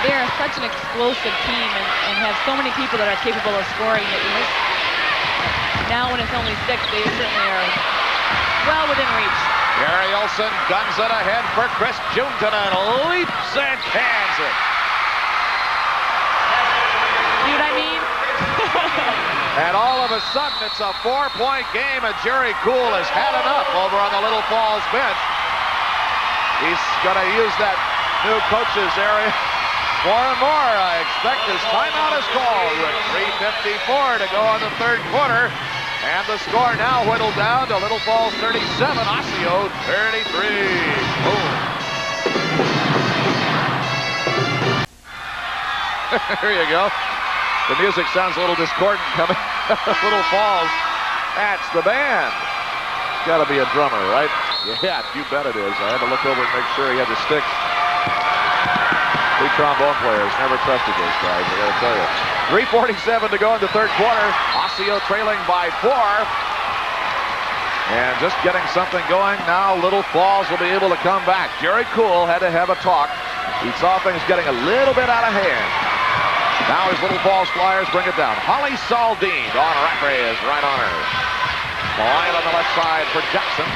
They are such an explosive team and have so many people that are capable of scoring that now when it's only 6, they certainly are well within reach. Carrie Olsen guns it ahead for Chris Juntunen, leaps and cans it. See what I mean? And all of a sudden, it's a 4-point game, and Jerry Cool has had enough over on the Little Falls bench. He's going to use that new coach's area more and more, I expect. His timeout is called with 3:54 to go in the third quarter. And the score now whittled down to Little Falls 37, Osseo 33. Boom. Here you go. The music sounds a little discordant coming out of Little Falls. That's the band. Got to be a drummer, right? Yeah, you bet it is. I had to look over and make sure he had the sticks. We trombone players never trusted those guys, I got to tell you. 3:47 to go in the third quarter. Osseo trailing by 4. And just getting something going now. Little Falls will be able to come back. Jerry Cool had to have a talk. He saw things getting a little bit out of hand. Now his Little Falls Flyers bring it down. Holly Saldine. Dawn Rattray is right on her. Line on the left side for Jackson.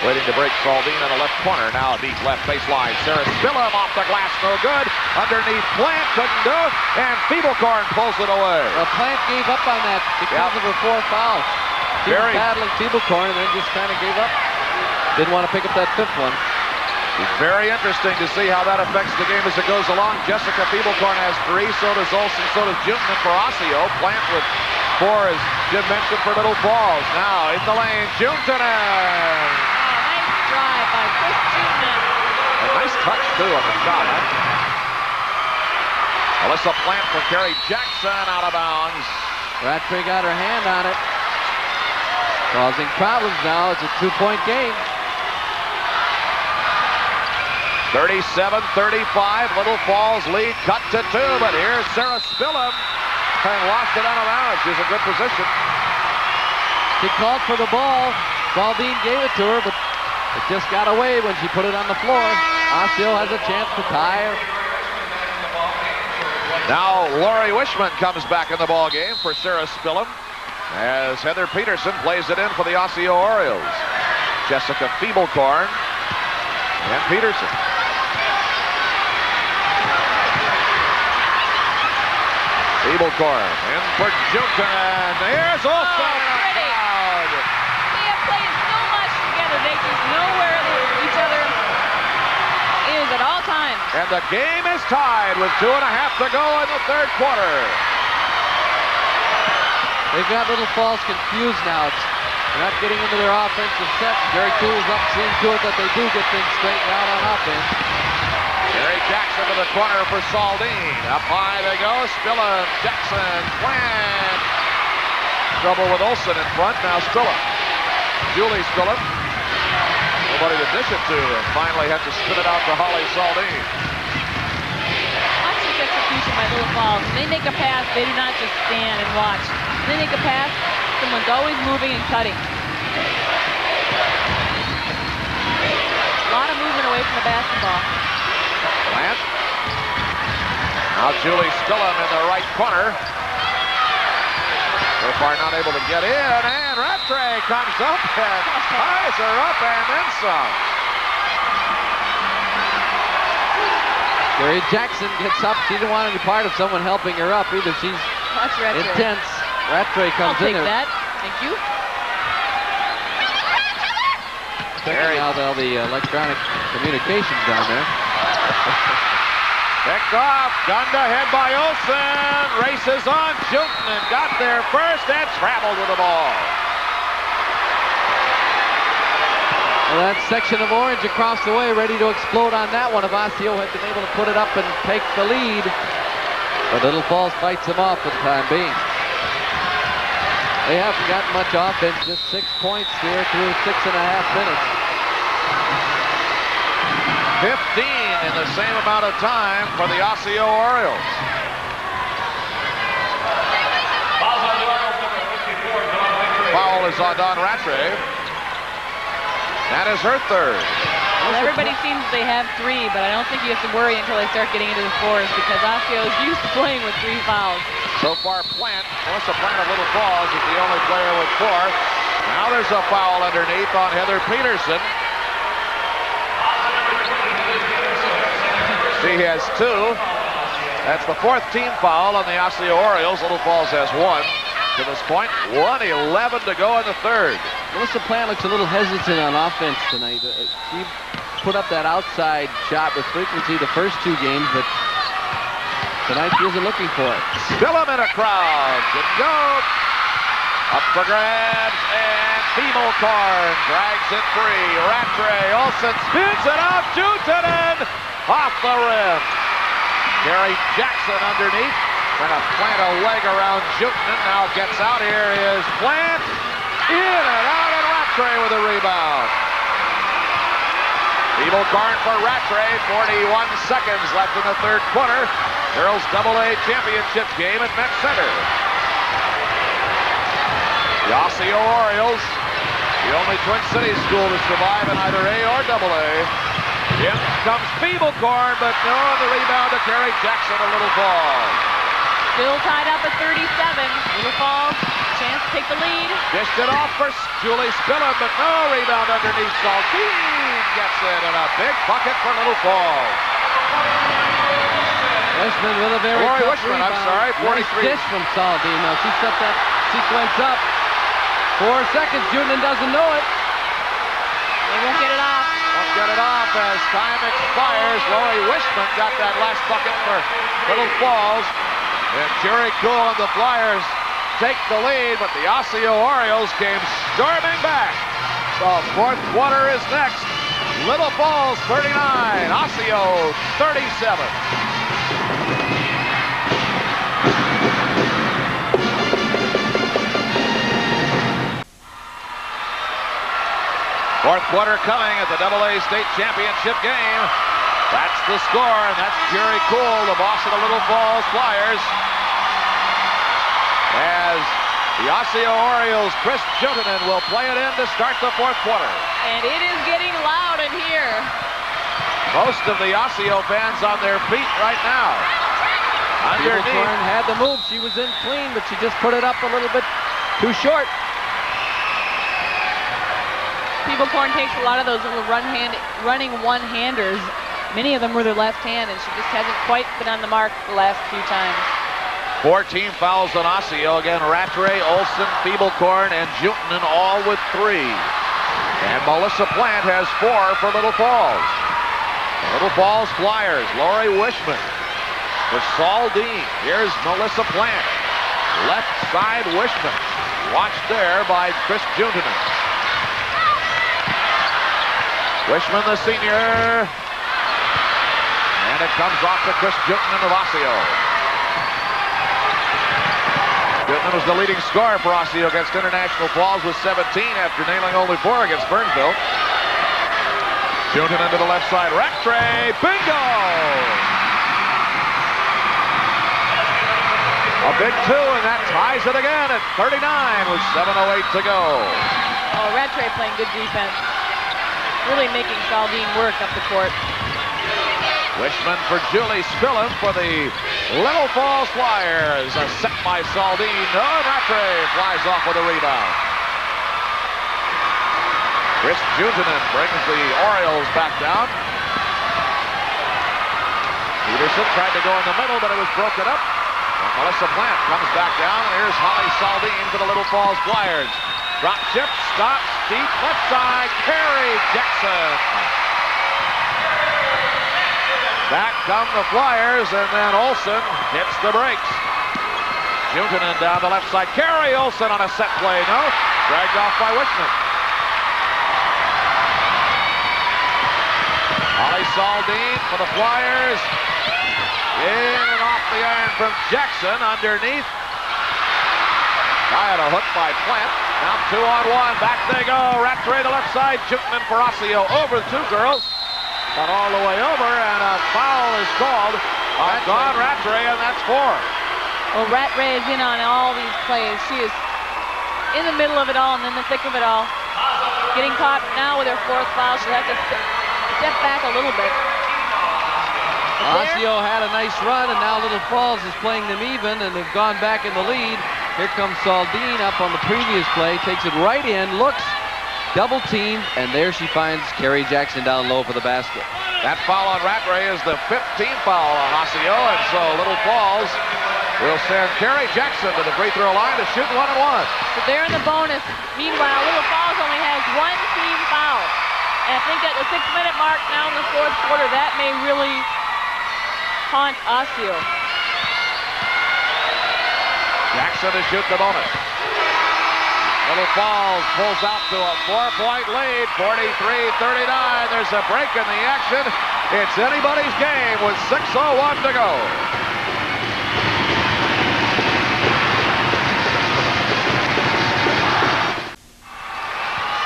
Waiting to break Saldine on the left corner. Now deep left baseline. Sarah Spillum off the glass. No good. Underneath Plant. Couldn't do it. And Feeblecorn pulls it away. Well, Plant gave up on that because of her 4 fouls. She was battling Feeblecorn and then just kind of gave up. Didn't want to pick up that 5th one. It's very interesting to see how that affects the game as it goes along. Jessica Feeblecorn has 3, so does Olsen, so does Juntanen for Osseo. Plant with 4, as Jim mentioned, for Little Falls. Now in the lane, Juntanen. Nice drive by Chris Juntanen. A nice touch, too, on the shot, huh? Alyssa Plant for Carrie Jackson out of bounds. Rattray got her hand on it. Causing problems now. It's a 2-point game. 37-35, Little Falls lead cut to 2, but here's Sarah Spillum and lost it out of bounds. She's in good position. She called for the ball. Saldine gave it to her, but it just got away when she put it on the floor. Osseo has a chance to tie her. Now Lori Wishman comes back in the ball game for Sarah Spillum as Heather Peterson plays it in for the Osseo Orioles. Jessica Feeblecorn and Peterson. Feeblecorn in for Juntanen. Here's Olsen. Pretty. They have played so much together. They just know where each other is at all times. And the game is tied with 2.5 to go in the third quarter. They've got Little Falls confused now. They're not getting into their offensive set. Jerry Cool's up seeing to it that they do get things straightened out on offense. Carrie Jackson to the corner for Saldine. Up high they go. Spillum, Jackson, Plant. Trouble with Olsen in front. Now Spillum. Julie Spillum. Nobody to dish it to. And finally have to spin it out to Holly Saldine. Watch this execution by Little Falls. When they make a pass, they do not just stand and watch. When they make a pass, someone's always moving and cutting. A lot of movement away from the basketball. Plant. Now Julie Spillum in the right corner. So far not able to get in, and Rattray comes up and ties her up and then some. Carrie Jackson gets up. She didn't want any part of someone helping her up either. She's intense. Rattray comes in there. I'll take that. Thank you. Checking out all the electronic communications down there. Picked off, gunned ahead by Olsen. Races on Juntanen. Got there first and traveled with the ball. Well, that section of orange across the way ready to explode on that one if Osseo had been able to put it up and take the lead. But Little Falls fights them off for the time being. They haven't gotten much offense, just 6 points here through 6.5 minutes. 15 in the same amount of time for the Osseo Orioles. Foul is on Dawn Rattray. That is her 3rd. Well, everybody seems they have 3, but I don't think you have to worry until they start getting into the 4s because Osseo is used to playing with 3 fouls. So far, Melissa Plant of Little Falls is the only player with 4. Now there's a foul underneath on Heather Peterson. She has 2. That's the 4th team foul on the Osseo Orioles. Little Falls has 1 to this point. 1:11 to go in the third. Melissa Plant looks a little hesitant on offense tonight. She put up that outside shot with frequency the first 2 games, but tonight she isn't looking for it. Spillum in a crowd. Good go. Up for grabs, and Feeblecorn drags it free. Rattray Olsen spins it off. Juntanen off the rim. Carrie Jackson underneath. Trying to plant a leg around Juteman. Now gets out. Here is Plant. In and out, and Rattray with a rebound. Feeble-Corn for Rattray. 41 seconds left in the third quarter. Girls AA championship game at Met Center. The Osseo Orioles, the only Twin Cities school to survive in either A or AA. In comes Feeble-Corn, but no, the rebound to Kerry Jackson, a Little Falls. Still tied up at 37. Little Falls, chance to take the lead. Dished it off for Julie Spillum, but no, rebound underneath. Saldine gets it, and a big bucket for Little Falls. Wishman with a very Lori tough Wishman, rebound. I'm sorry, 43. Nice dish from Saldine. Now she set that sequence up. 4 seconds, Juteman doesn't know it. They won't get it off. Won't get it off as time expires. Lori Wishman got that last bucket for Little Falls. And Jerry Cool and the Flyers take the lead, but the Osseo Orioles came storming back. The fourth quarter is next. Little Falls 39, Osseo 37. Fourth quarter coming at the AA state championship game. That's the score, and that's Jerry Cool, the boss of the Little Falls Flyers. As the Osseo Orioles, Chris Juteman will play it in to start the fourth quarter. And it is getting loud in here. Most of the Osseo fans on their feet right now. Underneath. Feeble-Corn had the move. She was in clean, but she just put it up a little bit too short. Feeble-Corn takes a lot of those little running one-handers. Many of them were their left hand, and she just hasn't quite been on the mark the last few times. 4 team fouls on Osseo. Again, Rattray, Olson, Feeble-Corn, and Juteman all with 3. And Melissa Plant has 4 for Little Falls. Little Falls Flyers, Lori Wishman. For Saldine, here's Melissa Plant. Left side Wishman. Watched there by Chris Juteman. Wishman, the senior. And it comes off to Chris Juteman of Osseo. Juteman was the leading scorer for Osseo against International Falls with 17 after nailing only 4 against Burnsville. Juteman to the left side. Rattray, bingo! A big 2, and that ties it again at 39 with 7:08 to go. Oh, Rattray playing good defense. Really making Saldine work up the court. Wishman for Julie Spillum for the Little Falls Flyers. A set by Saldine. No, Rattray flies off with a rebound. Chris Juteman brings the Orioles back down. Peterson tried to go in the middle, but it was broken up. And Melissa Plant comes back down, and here's Holly Saldine for the Little Falls Flyers. Drop chip, stops, deep left side, Kerry Jackson. Back come the Flyers, and then Olson hits the brakes. Juteman down the left side. Kerry Olson on a set play. No, dragged off by Wishman. Holly Saldine for the Flyers. In and off the iron from Jackson underneath. Got a hook by Plant. Now 2-on-1. Back they go. Rattray to left side. Juteman for Osseo. Over the 2 girls. But all the way over, and a foul is called on Dawn Rattray, and that's 4. Well, Rattray is in on all these plays. She is in the middle of it all and in the thick of it all. Getting caught now with her 4th foul. She'll have to step back a little bit. Osseo had a nice run, and now Little Falls is playing them even, and they've gone back in the lead. Here comes Saldine up on the previous play, takes it right in, looks, double teamed, and there she finds Kerry Jackson down low for the basket. That foul on Rattray is the 15th foul on Osseo, and so Little Falls will send Kerry Jackson to the free throw line to shoot 1-1. So they're in the bonus. Meanwhile, Little Falls only has 1 team foul. And I think at the 6-minute mark now in the 4th quarter, that may really haunt Osseo. Jackson to shoot the bonus. Little Falls pulls out to a 4-point lead, 43-39. There's a break in the action. It's anybody's game with 6:01 to go.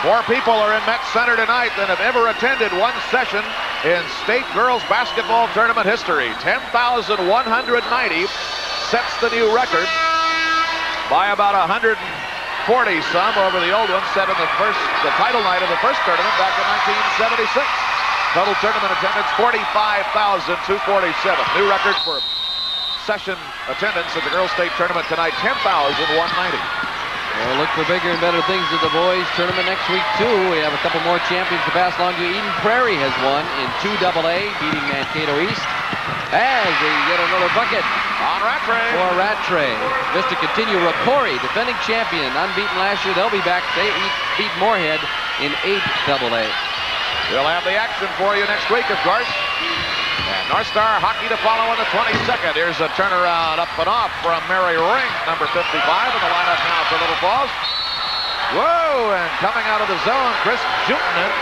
More people are in Met Center tonight than have ever attended one session in state girls basketball tournament history. 10,190 sets the new record by about 140 some over the old one set in the title night of the first tournament back in 1976. Total tournament attendance 45,247. New record for session attendance at the girls state tournament tonight, 10,190. We'll look for bigger and better things at the boys tournament next week, too. We have a couple more champions to pass along to. Eden Prairie has won in 2AA, beating Mankato East. As they get another bucket on Rattray. For Rattray. Just to continue, Rapori, defending champion, unbeaten last year. They'll be back. They beat Moorhead in 8AA. We'll have the action for you next week, of course. And North Star hockey to follow in the 22nd. Here's a turnaround up and off from Mary Ring, number 55 in the lineup now for Little Falls. Whoa, and coming out of the zone, Chris Jutinen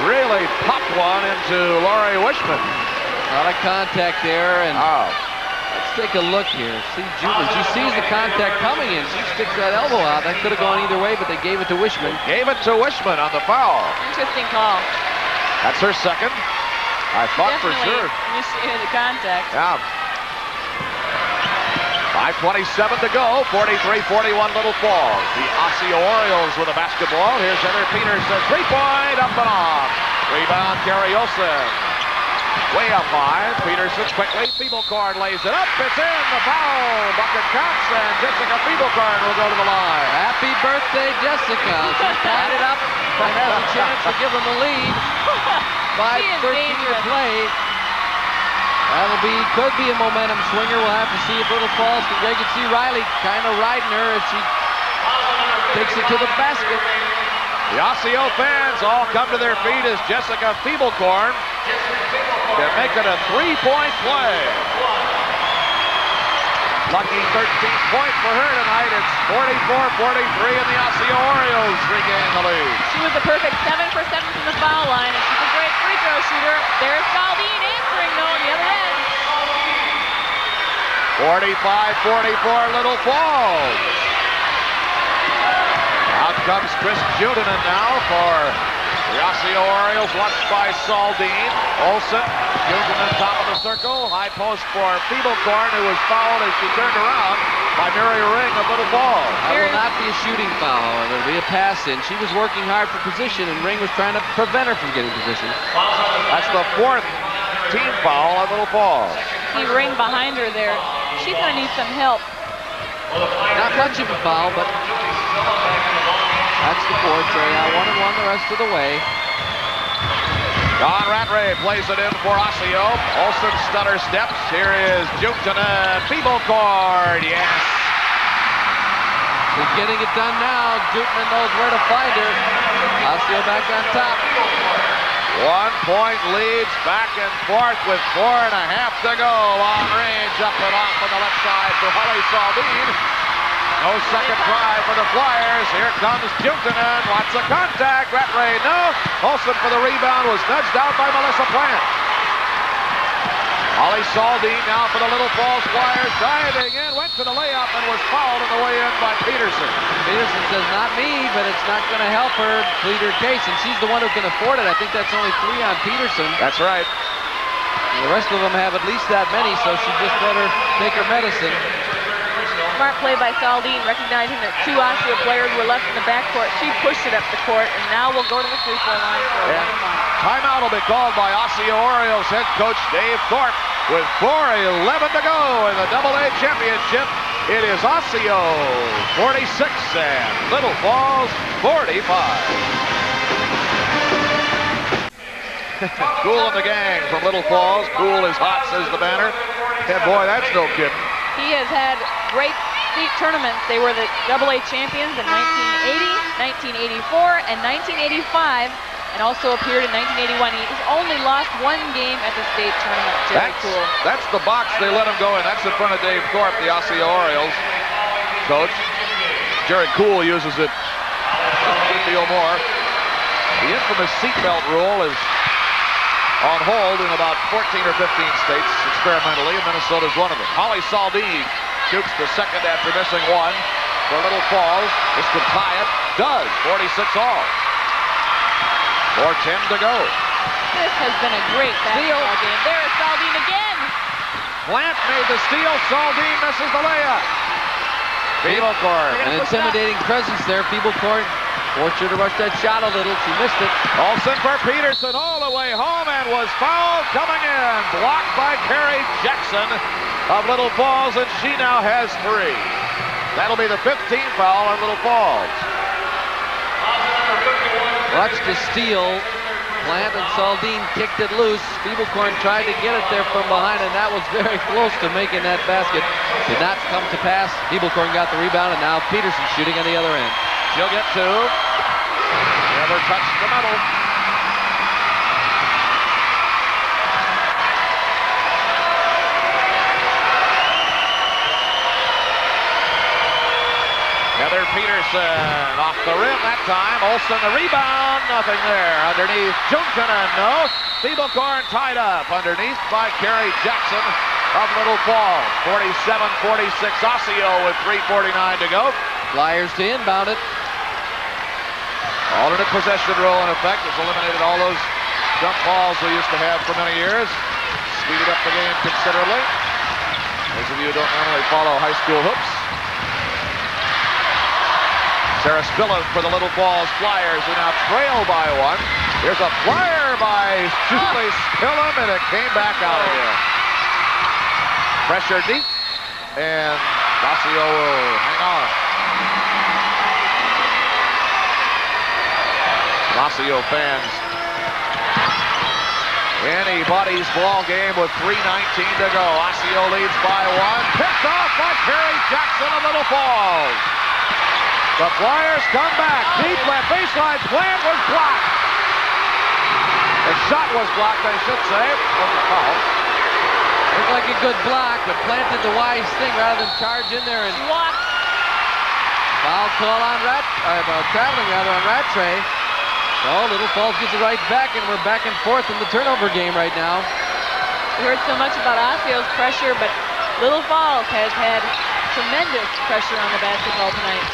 really popped one into Lori Wishman. A lot of contact there, and let's take a look here. See Jutinen, she sees the contact coming in. She sticks that elbow out. That could have gone either way, but they gave it to Wishman. Gave it to Wishman on the foul. Interesting call. That's her second. I thought Definitely for sure. Initiated the contact. Yeah. 5:27 to go. 43-41 Little Falls. The Osseo Orioles with a basketball. Here's Heather Peterson. 3-point up and off. Rebound, Carrie Olsen. Way up high. Peterson quickly. Feeblecorn lays it up. It's in. The foul. Bucket counts, and Jessica Feeblecorn will go to the line. Happy birthday, Jessica. She's tied it up and has a chance to give them the lead. 5:13 to play. Could be a momentum swinger. We'll have to see if Little Falls can. You can see Riley kind of riding her as she takes it to the basket. The Osseo fans all come to their feet as Jessica Feeblecorn can make it a 3-point play. Lucky 13th point for her tonight. It's 44-43 and the Osseo Orioles regain the lead. She was a perfect 7 for 7 from the foul line, and she's a great free throw shooter. There's Saldine answering though on the other end. 45-44 Little Falls. Out comes Chris Jutinen now for the Osseo Orioles, watched by Saldine. Olsen, Jutinen top of the circle. High post for Feeblecorn, who was fouled as she turned around by Mary Ring of Little Falls. That will not be a shooting foul, however. It'll be a pass in. She was working hard for position, and Ring was trying to prevent her from getting position. That's the 4th team foul at Little Falls. See Ring behind her there. She's going to need some help. Not much of a foul, but that's the 4th. So yeah, 1-1 the rest of the way. Don Rattray plays it in for Osseo. Olsen stutter steps. Here is Jutinen. Feeblecorn. Yes. She's getting it done now. Jutinen knows where to find her. Osseo back on top. 1-point leads, back and forth with 4.5 to go. Long range up and off on the left side for Holly Saldine. No second try for the Flyers. Here comes Jutinen. Lots of contact. Rattray, no. Olsen for the rebound was nudged out by Melissa Plant. Holly Saldine now for the Little Falls Flyers. Diving in, went to the layup and was fouled on the way in by Peterson. Peterson says, not me, but it's not going to help her plead her case, and she's the one who can afford it. I think that's only 3 on Peterson. That's right. And the rest of them have at least that many, so she just better take her medicine. Smart play by Saldine, recognizing that 2 Osseo players were left in the backcourt. She pushed it up the court, and now we'll go to the free throw line for a 1-1. Timeout will be called by Osseo Orioles head coach Dave Thorpe with 4:11 to go in the AA championship. It is Osseo 46 and Little Falls 45. Cool in the gang from Little Falls. Cool is hot, says the banner. Yeah, boy, that's no kidding. He has had great state tournaments. They were the AA champions in 1980, 1984, and 1985, and also appeared in 1981. He's only lost 1 game at the state tournament. Jerry Cool. That's the box they let him go in. That's in front of Dave Thorpe, the Osseo Orioles coach. Jerry Cool uses it a good deal more. The infamous seatbelt rule is on hold in about 14 or 15 states experimentally, and Minnesota's one of them. Holly Saldine shoots the second after missing 1 for Little Falls. This could tie it. Does. 46 all. 4:10 to go. This has been a great basketball game. There is Saldine again. Plant made the steal. Saldine misses the layup. Fiebelkorn. An intimidating presence there. Fiebelkorn forced her to rush that shot a little. She missed it. Olsen for Peterson all the way home and was fouled coming in. Blocked by Carrie Jackson of Little Falls, and she now has 3. That'll be the 15th foul on Little Falls. Watch the steal. Plant and Saldine kicked it loose. Fiebelkorn tried to get it there from behind, and that was very close to making that basket. Did not come to pass. Fiebelkorn got the rebound, and now Peterson shooting on the other end. She'll get 2. Never touched the metal. Heather Peterson off the rim that time. Olsen the rebound, nothing there. Underneath Junkanen, no. Fiebelkorn tied up underneath by Carrie Jackson of Little Falls. 47-46 Osseo with 3:49 to go. Flyers to inbound it. Alternate possession rule in effect. Has eliminated all those jump balls we used to have for many years. Speeded up the game considerably. Those of you who don't normally follow high school hoops. Sarah Spillum for the Little Falls Flyers, who now trail by 1. Here's a flyer by Julie Spillum, and it came back out again. Pressure deep, and Osseo will hang on. Osseo fans. Anybody's ball game with 3:19 to go. Osseo leads by 1. Picked off by Carrie Jackson of Little Falls. The Flyers come back. Deep left baseline. Plant was blocked. The shot was blocked, I should say. Wasn't foul. Looked like a good block, but Plant did the wise thing rather than charge in there and Blocked. foul call on traveling on Rattray. So Little Falls gets it right back, and we're back and forth in the turnover game right now. We heard so much about Osseo's pressure, but Little Falls has had tremendous pressure on the basketball tonight.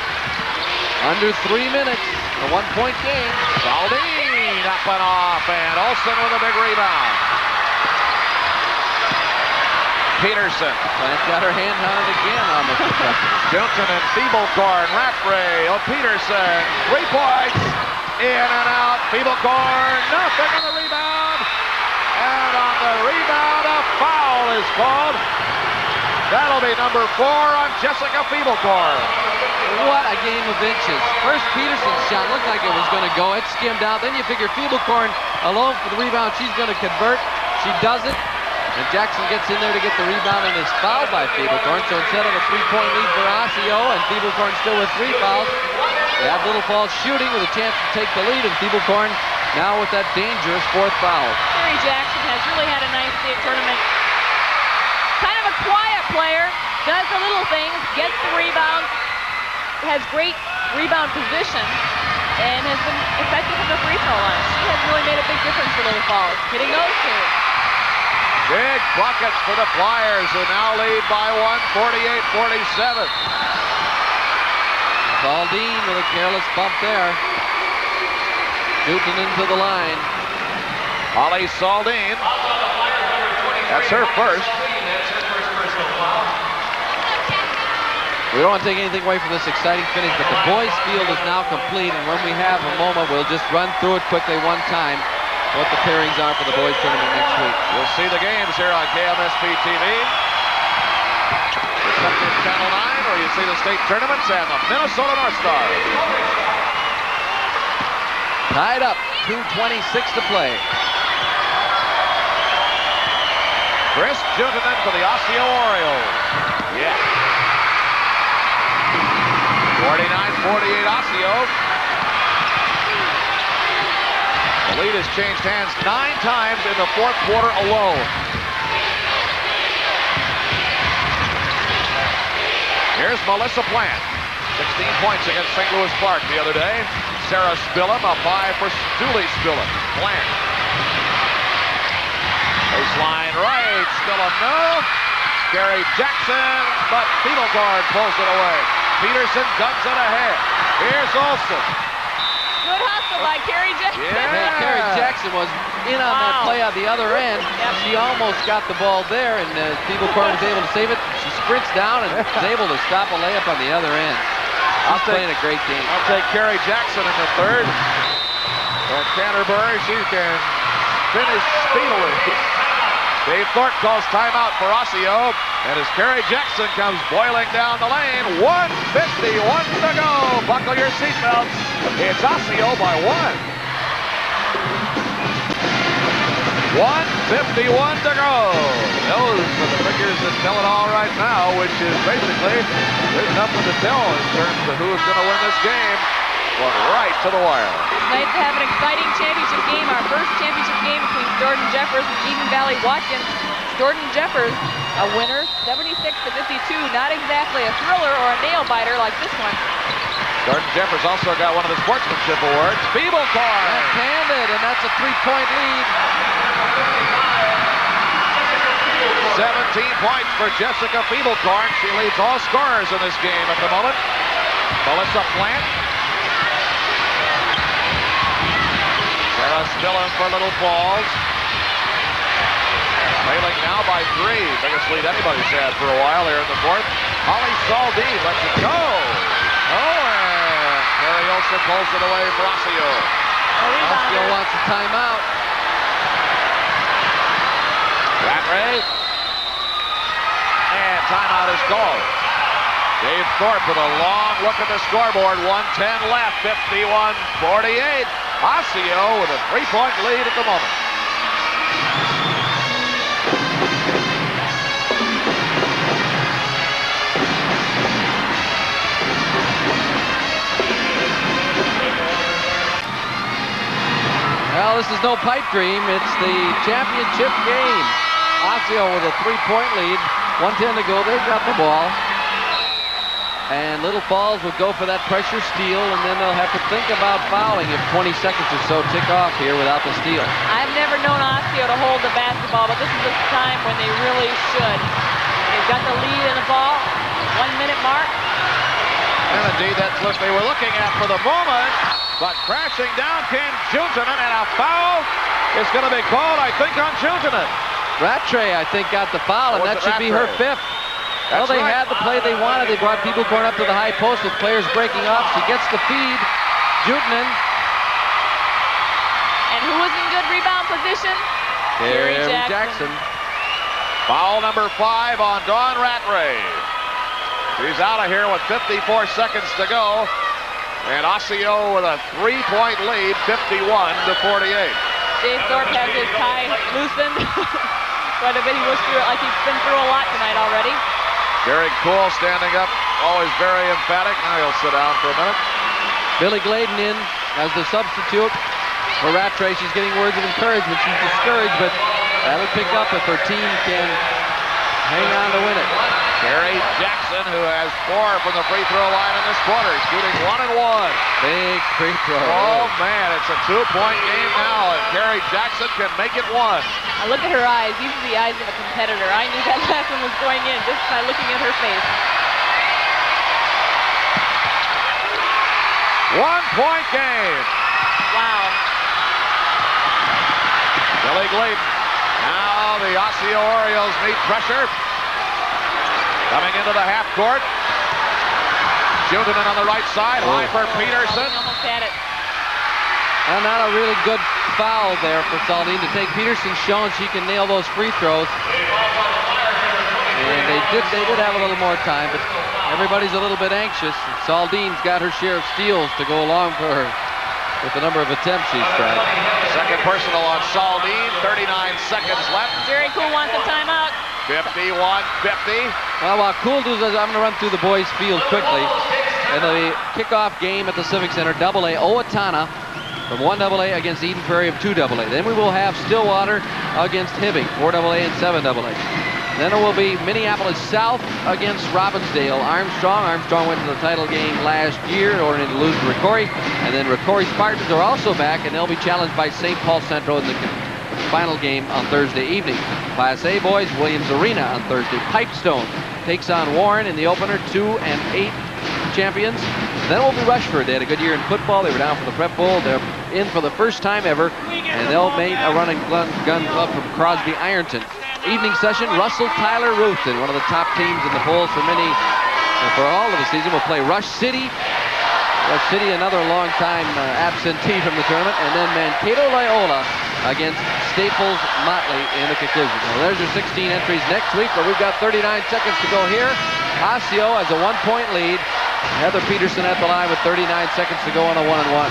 Under 3 minutes, a 1-point game. Saldine up and off, and Olsen with a big rebound. Peterson. Plant got her hand on it again on the Johnson and Fiebelkorn, Rattray, Peterson, 3 points, in and out. Fiebelkorn, nothing on the rebound, and on the rebound, a foul is called. That'll be number 4 on Jessica Fiebelkorn. What a game of inches. First Peterson's shot looked like it was going to go. It skimmed out. Then you figure Fiebelkorn alone for the rebound. She's going to convert. She doesn't. And Jackson gets in there to get the rebound and is fouled by Fiebelkorn. So instead of a 3-point lead for Osseo, and Fiebelkorn still with 3 fouls, they have Little Falls shooting with a chance to take the lead, and Fiebelkorn now with that dangerous 4th foul. Carrie Jackson has really had a nice state tournament. Kind of a quiet player, does the little things, gets the rebounds, has great rebound position, and has been effective from the free throw line. She has really made a big difference for Little Falls, hitting those 2. Big buckets for the Flyers, who now lead by 1, 48-47. Saldine with a careless bump there. Shooting into the line. Holly Saldine. That's her first. We don't want to take anything away from this exciting finish, but the boys' field is now complete, and when we have a moment, we'll just run through it quickly one time, what the pairings are for the boys' tournament next week. You'll see the games here on KMSP TV. Reception Channel 9, where you see the state tournaments and the Minnesota North Stars. Tied up, 2:26 to play. Chris Junkanen for the Osseo Orioles. Yeah. 49-48 Osseo. The lead has changed hands 9 times in the 4th quarter alone. Here's Melissa Plant. 16 points against St. Louis Park the other day. Sarah Spillum, a 5 for Julie Spillum. Plant. Baseline right. Spillum, no. Carrie Jackson, but Fiebelkorn pulls it away. Peterson guns it ahead. Here's Olsen. Good hustle by Carrie Jackson. Hey, Carrie Jackson was in on that play on the other end. Yep. She almost got the ball there, and Feeblecorn was able to save it. She sprints down and is able to stop a layup on the other end. She's playing a great game. I'll take Carrie Jackson in the third. And Canterbury, she can finish speedily. Dave Thorpe calls timeout for Osseo. And as Carrie Jackson comes boiling down the lane, 1:51 to go. Buckle your seatbelts. It's Osseo by 1. 1:51 to go. Those are the figures that tell it all right now, which is basically there's nothing to tell in terms of who's going to win this game. Going right to the wire. It's nice to have an exciting championship game. Our first championship game between Jordan Jeffers and Eden Valley Watkins. Jordan Jeffers, a winner, 76-52. Not exactly a thriller or a nail biter like this one. Jordan Jeffers also got one of the sportsmanship awards. Feeblecorn. Left-handed, and that's a 3-point lead. 17 points for Jessica Feeblecorn. She leads all scorers in this game at the moment. Melissa Plant. Sarah Spillum for Little Falls. Trailing now by 3. Biggest lead anybody's had for a while here in the fourth. Holly Saldine lets it go. Oh, and Carrie Olsen pulls it away for Osseo. Osseo wants a timeout. Rattray. And timeout is called. Dave Thorpe with a long look at the scoreboard. 1:10 left, 51-48. Osseo with a 3-point lead at the moment. Well, this is no pipe dream. It's the championship game. Osseo with a 3-point lead. 1:10 to go. They've got the ball. And Little Falls will go for that pressure steal, and then they'll have to think about fouling if 20 seconds or so tick off here without the steal. I've never known Osseo to hold the basketball, but this is the time when they really should. They've got the lead in the ball. 1-minute mark. And indeed, that's what they were looking at for the moment. But crashing down came Juntunen, and a foul is going to be called, I think, on Juntunen. Rattray, I think, got the foul, and that should be her 5th. Well, they had the play they wanted. They brought Feeblecorn up to the high post with players breaking off. She gets the feed. Juntunen. And who was in good rebound position? Carrie Jackson. Foul number 5 on Dawn Rattray. She's out of here with 54 seconds to go. And Osseo with a 3-point lead, 51-48. Dave Thorpe has his tie loosened. Quite a bit. He whispered it like he's been through a lot tonight already. Very cool standing up, always very emphatic. Now he'll sit down for a minute. Billy Gladen in as the substitute for Rattray. She's getting words of encouragement. She's discouraged, but that'll pick up if her team can hang on to win it. Carrie Jackson, who has 4 from the free throw line in this quarter, shooting 1 and 1. Big free throw. Oh man, it's a 2-point game now, and Carrie Jackson can make it 1. Now look at her eyes. These are the eyes of a competitor. I knew that last one was going in just by looking at her face. 1-point game. Wow. Billy Gladen. Now the Osseo Orioles meet pressure. Coming into the half court. Juntunen on the right side. High for Peterson. Almost had it. And not a really good foul there for Saldine to take. Peterson's shown she can nail those free throws. And they did have a little more time, but everybody's a little bit anxious. Saldine's got her share of steals to go along for her with the number of attempts she's tried. Second personal on Saldine. 39 seconds left. Jerry Cool wants a timeout. 51-50. Well, while Cool does this, I'm going to run through the boys' field quickly. In the kickoff game at the Civic Center, AA Owatonna from 1AA against Eden Prairie of 2AA. Then we will have Stillwater against Hibbing, 4AA and 7AA. Then it will be Minneapolis South against Robbinsdale. Armstrong went to the title game last year in order to lose to Ricori. And then Ricori Spartans are also back, and they'll be challenged by St. Paul Central in the final game on Thursday evening. Class A boys, Williams Arena on Thursday. Pipestone takes on Warren in the opener, 2 and 8 champions. then it will be Rushford. They had a good year in football. They were down for the Prep Bowl. They're in for the first time ever, and they'll make a run and gun club from Crosby Ironton. Evening session, Russell Tyler Ruthven, one of the top teams in the polls for many, and for all of the season, will play Rush City. Rush City, another long-time absentee from the tournament, and then Mankato Loyola against Staples Motley in the conclusion. Well, there's your 16 entries next week, but we've got 39 seconds to go here. Osseo has a 1-point lead. Heather Peterson at the line with 39 seconds to go on a 1-on-1.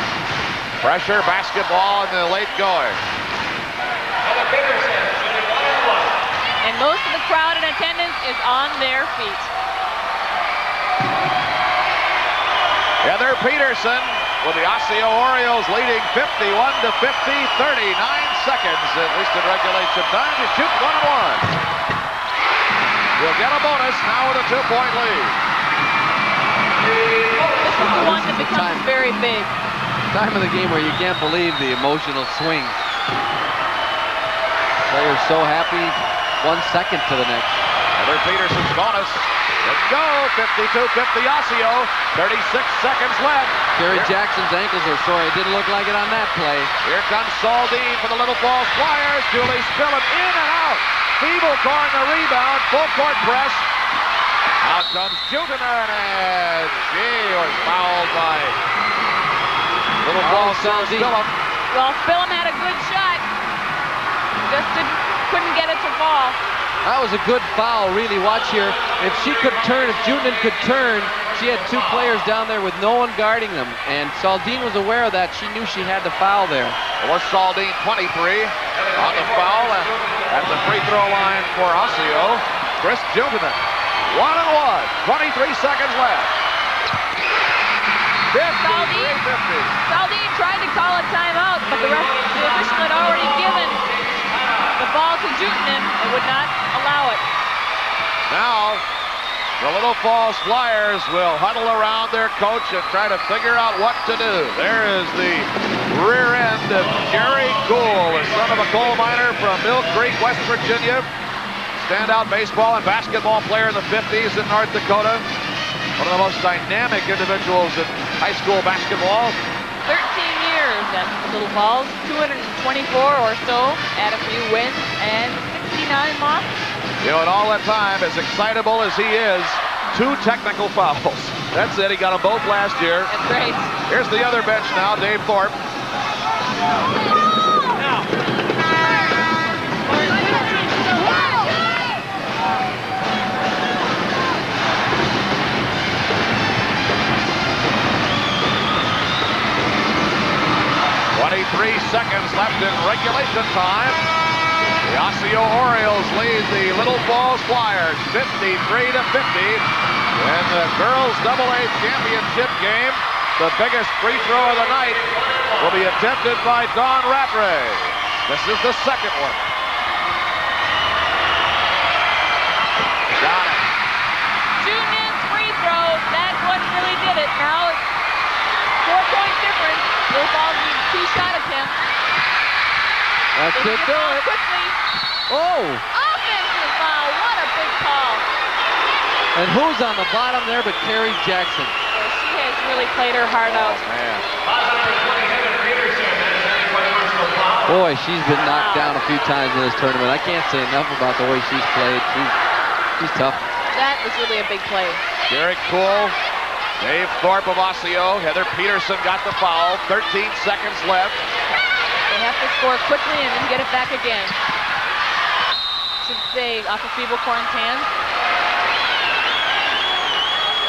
Pressure basketball in the late going. Heather Peterson, shooting 1-on-1. And most of the crowd in attendance is on their feet. Heather Peterson with the Osseo Orioles leading 51-50, 39 seconds, at least in regulation time, to shoot 1-on-1. We'll get a bonus now with a 2-point lead. This is the one that becomes very big. Time of the game where you can't believe the emotional swing. Players so happy, 1 second to the next. Heather Peterson's bonus. Let's go, 52-50 Osseo, 36 seconds left. Kerry Jackson's ankles are sore. It didn't look like it on that play. Here comes Saldine for the Little Falls Flyers. Julie Spillett in and out. Feeble on the rebound, full court press. Out comes Jutinen, and she was fouled by Little Falls Spillett. Well, Spillett had a good shot. Just couldn't get it to fall. That was a good foul, really. Watch here. If she could turn, if Jutinen could turn, she had 2 players down there with no one guarding them. And Saldine was aware of that. She knew she had the foul there. It was Saldine 23 on the foul at the free throw line for Osseo. Chris Jutinen, 1-on-1, 23 seconds left. 53-50. Saldine tried to call a timeout, but the official had already given the ball to Jutinen and would not allow it. Now, the Little Falls Flyers will huddle around their coach and try to figure out what to do. There is the rear end of Jerry Gould, the son of a coal miner from Mill Creek, West Virginia. Standout baseball and basketball player in the 50s in North Dakota. One of the most dynamic individuals in high school basketball. 13 years at Little Falls, 224 or so, add a few wins, and 69 losses. You know, in all that time, as excitable as he is, 2 technical fouls. That's it, he got them both last year. That's great. Here's the other bench now, Dave Thorpe. Now. 23 seconds left in regulation time. The Osseo Orioles lead the Little Falls Flyers 53-50 in the girls AA championship game. The biggest free throw of the night will be attempted by Dawn Rattray. This is the second one. Got it. Jutinen's free throw, that one really did it. Now it's 4-point difference. Little Falls needs 2 shot attempts. That should do it. Quickly. Oh! Offensive foul. What a big call. And who's on the bottom there but Kerry Jackson? Well, she has really played her heart out. Man. Boy, she's been knocked down a few times in this tournament. I can't say enough about the way she's played. She's tough. That was really a big play. Derek Poole, Dave Thorpe of Osseo, Heather Peterson got the foul. 13 seconds left. They have to score quickly and then get it back again. Should say off of feeble corn's hands.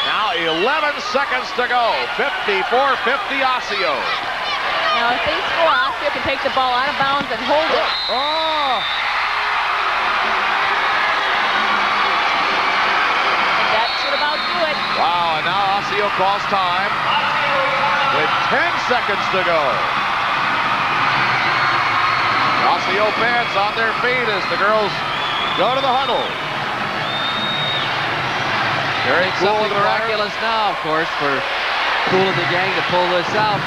Now 11 seconds to go. 54-50 Osseo. Now if they score, Osseo can take the ball out of bounds and hold it. Oh! And that should about do it. Wow, and now Osseo calls time with 10 seconds to go. Osseo fans on their feet as the girls go to the huddle. Very cool. Something miraculous now, of course, for Cool and the gang to pull this out.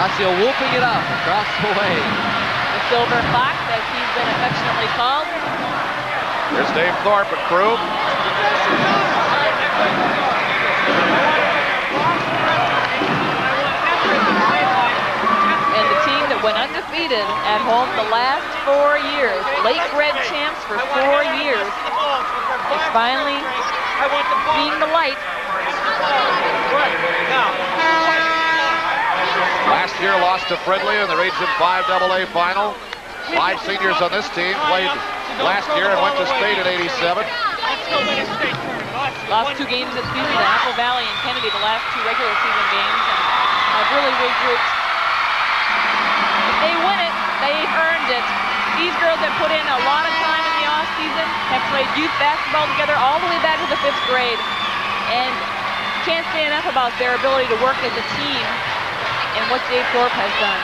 Osseo whooping it up across the way. The Silver Fox, as he's been affectionately called. Here's Dave Thorpe and crew. went undefeated at home the last 4 years. Lake Red champs for 4 years. It's finally seeing the light. Last year lost to Fridley in the Region 5 AA final. 5 seniors on this team played last year and went to state in '87. Lost 2 games this season to Apple Valley and Kennedy, the last 2 regular season games, and have really regrouped. If they win it, they've earned it. These girls have put in a lot of time in the off season, have played youth basketball together all the way back to the 5th grade, and can't say enough about their ability to work as a team and what Dave Thorpe has done.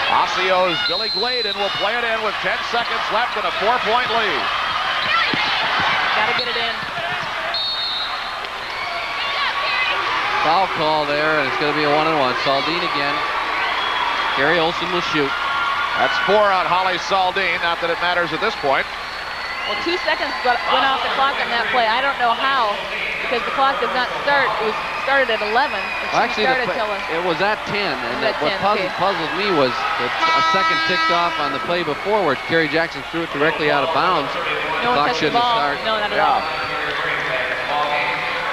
Osseo's Billy Gladen will play it in with 10 seconds left and a 4-point lead. Got to get it in. Foul call there, and it's going to be a 1-on-1. Saldine again. Gary Olson will shoot. That's 4 on Holly Saldine. Not that it matters at this point. Well, 2 seconds went off the clock on that play. I don't know how, because the clock did not start. It was started at 11. Well, actually, it was at 10, and what puzzled me was that a second ticked off on the play before where Kerry Jackson threw it directly out of bounds. No one touched the ball. No, not at all.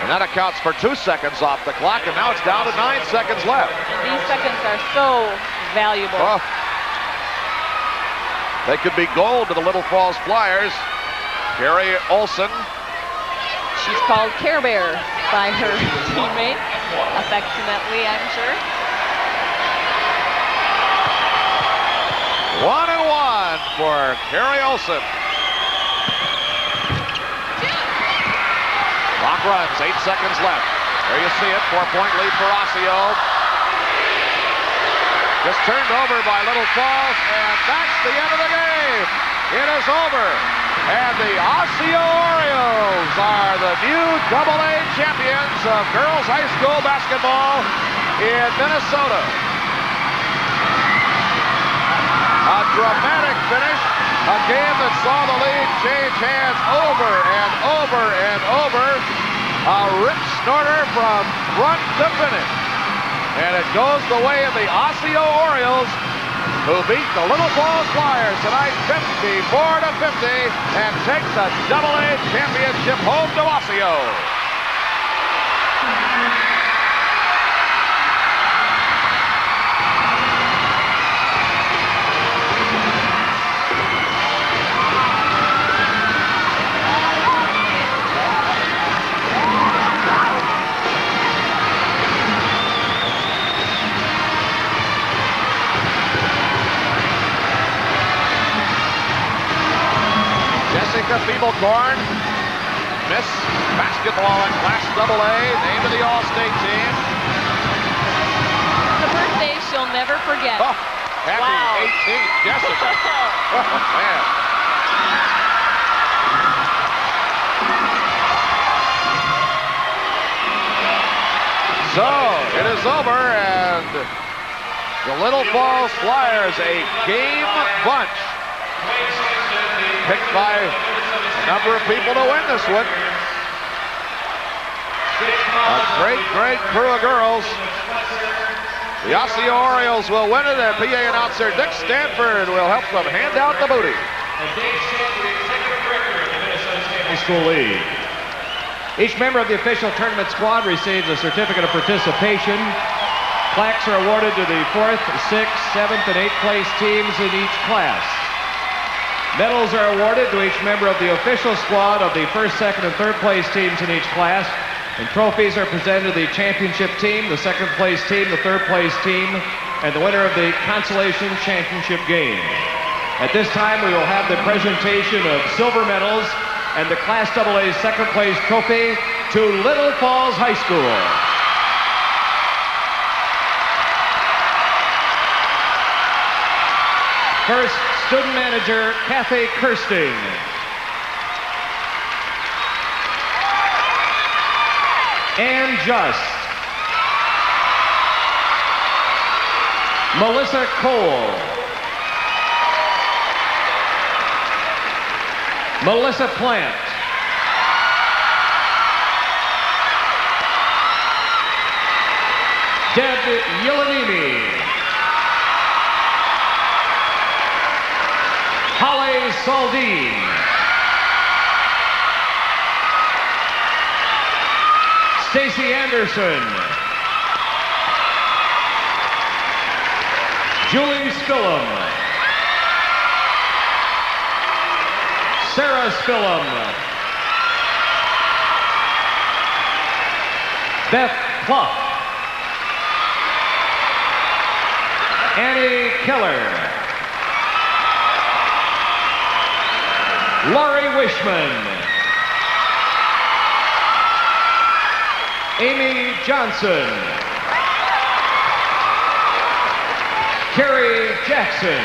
And that accounts for 2 seconds off the clock, and now it's down to 9 seconds left. These seconds are so valuable. Oh. They could be gold to the Little Falls Flyers. Carrie Olson. She's called Care Bear by her teammate, affectionately, I'm sure. 1-1 for Carrie Olson. Clock runs, 8 seconds left. There you see it, 4-point lead for Osseo. Just turned over by Little Falls, and that's the end of the game. It is over. And the Osseo Orioles are the new AA champions of girls high school basketball in Minnesota. A dramatic finish, a game that saw the lead change hands over and over and over. A rip snorter from front to finish. And it goes the way of the Osseo Orioles, who beat the Little Falls Flyers tonight 54-50 and take the AA championship home to Osseo. Feeble-Corn, Miss Basketball in Class AA, named to the All-State team. The birthday she'll never forget. Oh, happy 18th, Jessica. Oh, man. So, it is over, and the Little Falls Flyers, a game bunch, picked by a number of people to win this one. A great, great crew of girls. The Osseo Orioles will win it, and PA announcer Dick Stanford will help them hand out the booty. High school league. Each member of the official tournament squad receives a certificate of participation. Plaques are awarded to the 4th, 6th, 7th, and 8th place teams in each class. Medals are awarded to each member of the official squad of the 1st, 2nd, and 3rd place teams in each class. And trophies are presented to the championship team, the 2nd place team, the 3rd place team, and the winner of the consolation championship game. At this time, we will have the presentation of silver medals and the Class AA 2nd place trophy to Little Falls High School. First, student manager Kathy Kirsting. Ann Just. Melissa Cole. Melissa Plant. Deb Yelanimi. Saldin. Stacy Anderson. Julie Spillum. Sarah Spillum. Beth Pluff. Annie Keller. Laurie Wishman. Amy Johnson. Carrie Jackson.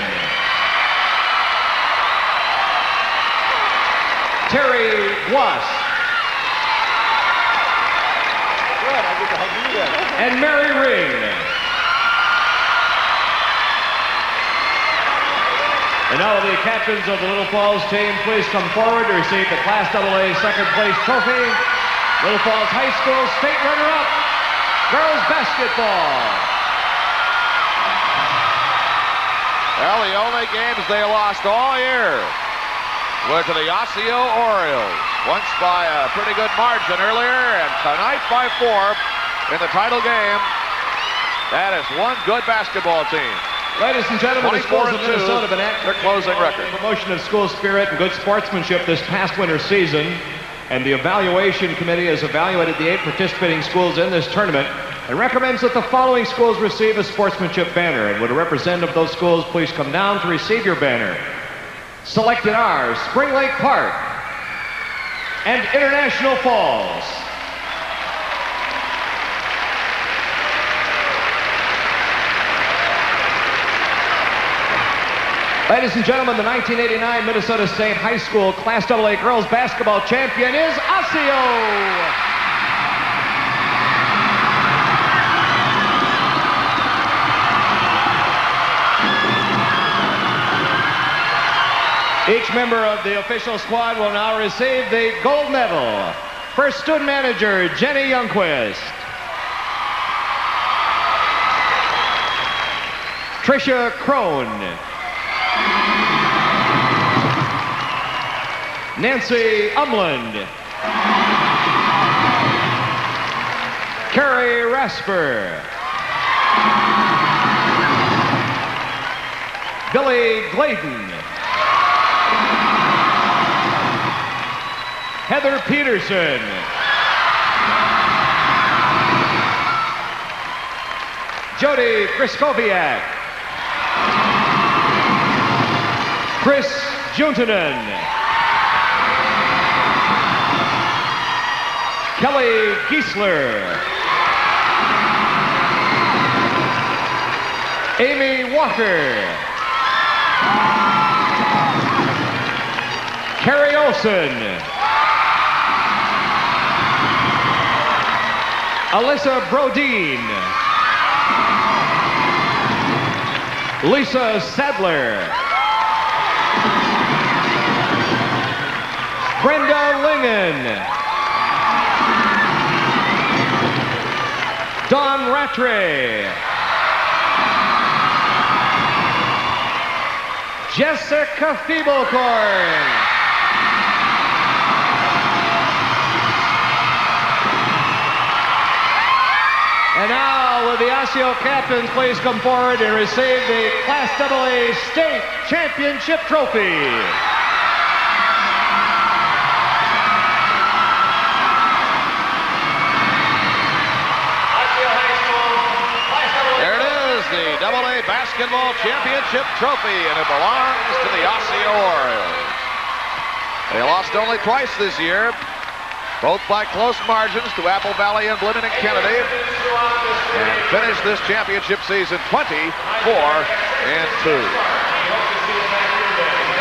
Terry Was. Good, I get to hug you then. And Mary Ring. And now the captains of the Little Falls team, please come forward to receive the Class AA second place trophy. Little Falls High School state runner-up, girls basketball. Well, the only games they lost all year were to the Osseo Orioles. Once by a pretty good margin earlier, and tonight by 4 in the title game. That is one good basketball team. Ladies and gentlemen, the schools of Minnesota have been their closing record. Promotion of school spirit and good sportsmanship this past winter season. And the evaluation committee has evaluated the 8 participating schools in this tournament and recommends that the following schools receive a sportsmanship banner. And would a representative of those schools please come down to receive your banner? Selected are Spring Lake Park and International Falls. Ladies and gentlemen, the 1989 Minnesota State High School Class AA girls basketball champion is Osseo. Each member of the official squad will now receive the gold medal. First student manager, Jenny Youngquist. Tricia Crone. Nancy Umland. Carrie Rasper. Billy Gladen. Heather Peterson. Jody Griskoviak. Chris Juntanen. Kelly Giesler. Amy Walker. Carrie Olson. Alyssa Brodeen. Lisa Sadler. Brenda Lingen. Don Rattray. Jessica Feeblecorn. And now, will the Osseo captains please come forward and receive the Class AA State Championship Trophy. The AA Basketball Championship Trophy, and it belongs to the Osseo Orioles. They lost only twice this year, both by close margins to Apple Valley and Blinn and Kennedy, and finished this championship season 24-2. A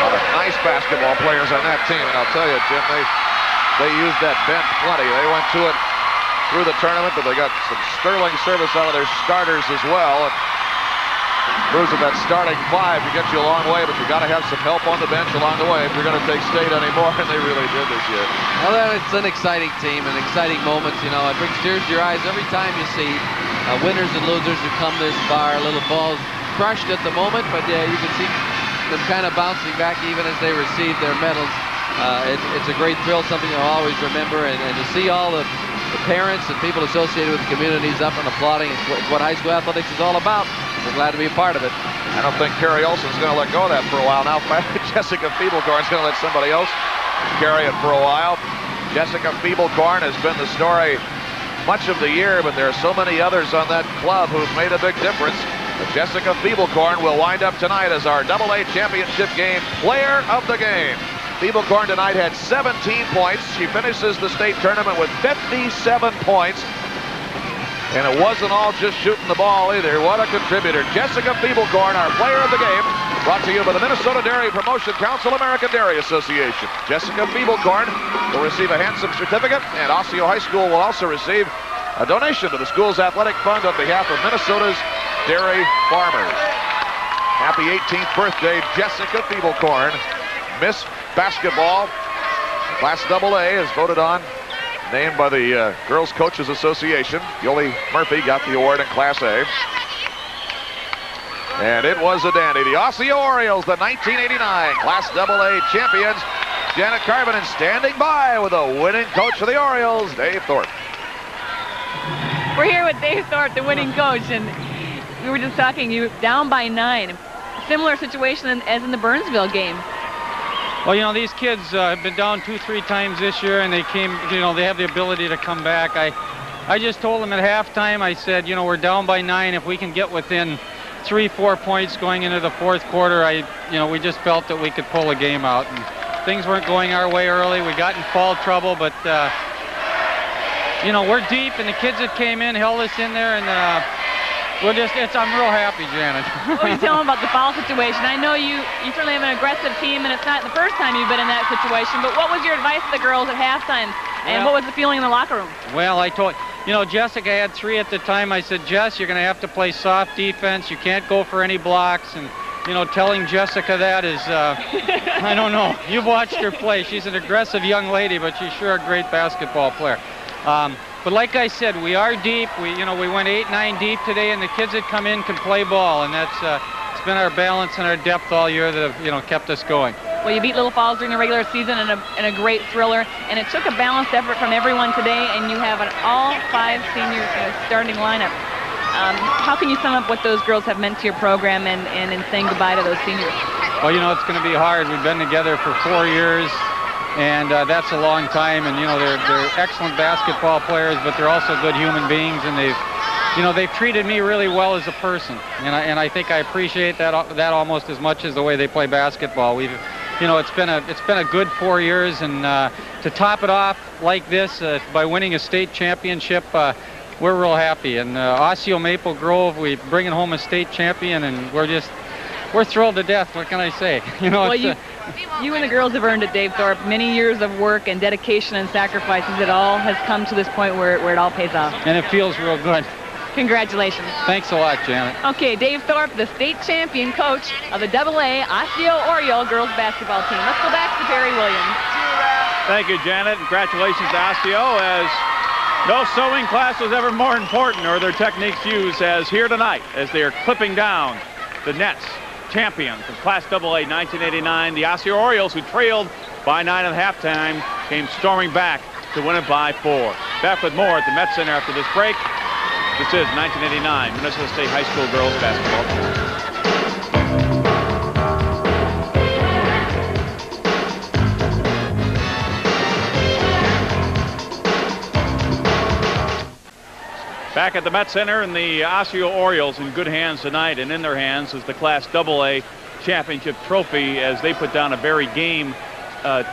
lot of nice basketball players on that team, and I'll tell you, Jim, they used that bench plenty. They went to it through the tournament, but they got some sterling service out of their starters as well. Proves that starting 5 to get you a long way, but you got to have some help on the bench along the way if you're going to take state anymore, and they really did this year. Well, it's an exciting team and exciting moments. You know, it brings tears to your eyes every time you see winners and losers who come this far. Little Falls crushed at the moment, but you can see them kind of bouncing back even as they receive their medals. It's a great thrill, something you'll always remember, and to see all the parents and people associated with the communities up and applauding. It's what high school athletics is all about. We're glad to be a part of it. I don't think Carrie Olsen's going to let go of that for a while now. Jessica Feeblecorn's going to let somebody else carry it for a while. Jessica Feeblecorn has been the story much of the year, but there are so many others on that club who've made a big difference. But Jessica Feeblecorn will wind up tonight as our AA championship game player of the game. Feeblecorn tonight had 17 points. She finishes the state tournament with 57 points. And it wasn't all just shooting the ball either. What a contributor. Jessica Feeblecorn, our player of the game, brought to you by the Minnesota Dairy Promotion Council, American Dairy Association. Jessica Feeblecorn will receive a handsome certificate, and Osseo High School will also receive a donation to the school's athletic fund on behalf of Minnesota's dairy farmers. Happy 18th birthday, Jessica Feeblecorn. Miss Basketball, Class AA, is voted on, named by the Girls Coaches Association. Yoli Murphy got the award in Class A. And it was a dandy. The Osseo Orioles, the 1989 Class AA champions. Janet Carvinen standing by with a winning coach for the Orioles, Dave Thorpe. We're here with Dave Thorpe, the winning coach, and we were just talking, you down by 9. Similar situation as in the Burnsville game. Well, you know, these kids have been down 2-3 times this year, and they came, you know, they have the ability to come back. I just told them at halftime, I said, you know, we're down by 9. If we can get within 3-4 points going into the fourth quarter, we just felt that we could pull a game out. And things weren't going our way early. We got in foul trouble, but, you know, we're deep, and the kids that came in held us in there, and I'm real happy, Janet. What were you telling about the foul situation? I know you certainly have an aggressive team, and it's not the first time you've been in that situation, but what was your advice to the girls at halftime, and what was the feeling in the locker room? Well, I told, you know, Jessica had 3 at the time. I said, Jess, you're going to have to play soft defense. You can't go for any blocks, and, you know, telling Jessica that is, I don't know. You've watched her play. She's an aggressive young lady, but she's sure a great basketball player. But like I said, we are deep. We went 8-9 deep today, and the kids that come in can play ball, and that's it's been our balance and our depth all year that have, you know, kept us going. Well, you beat Little Falls during the regular season in a great thriller, and it took a balanced effort from everyone today, and you have an all 5 seniors in a starting lineup. How can you sum up what those girls have meant to your program and in saying goodbye to those seniors? Well, you know, it's going to be hard. We've been together for 4 years. And that's a long time, and you know they're excellent basketball players, but they're also good human beings, and they've treated me really well as a person, and I think I appreciate that almost as much as the way they play basketball. It's been a good 4 years, and to top it off like this by winning a state championship, we're real happy. And Osseo Maple Grove, we're bringing home a state champion, and we're thrilled to death. What can I say? You know. Well, you and the girls have earned it, Dave Thorpe. Many years of work and dedication and sacrifices. It all has come to this point where it all pays off. And it feels real good. Congratulations. Thanks a lot, Janet. Okay, Dave Thorpe, the state champion coach of the AA Osseo Oriole girls basketball team. Let's go back to Barry Williams. Thank you, Janet. Congratulations to Osseo, as no sewing class was ever more important, or their techniques used, as here tonight as they are clipping down the nets. Champions of Class AA 1989, the Osseo Orioles, who trailed by 9 at halftime, came storming back to win it by 4. Back with more at the Met Center after this break. This is 1989 Minnesota State High School girls basketball. Back at the Met Center, and the Osseo Orioles in good hands tonight, and in their hands is the Class AA championship trophy, as they put down a very game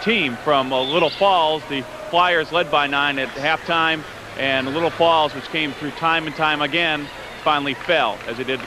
team from Little Falls. The Flyers led by 9 at halftime, and Little Falls, which came through time and time again, finally fell, as they did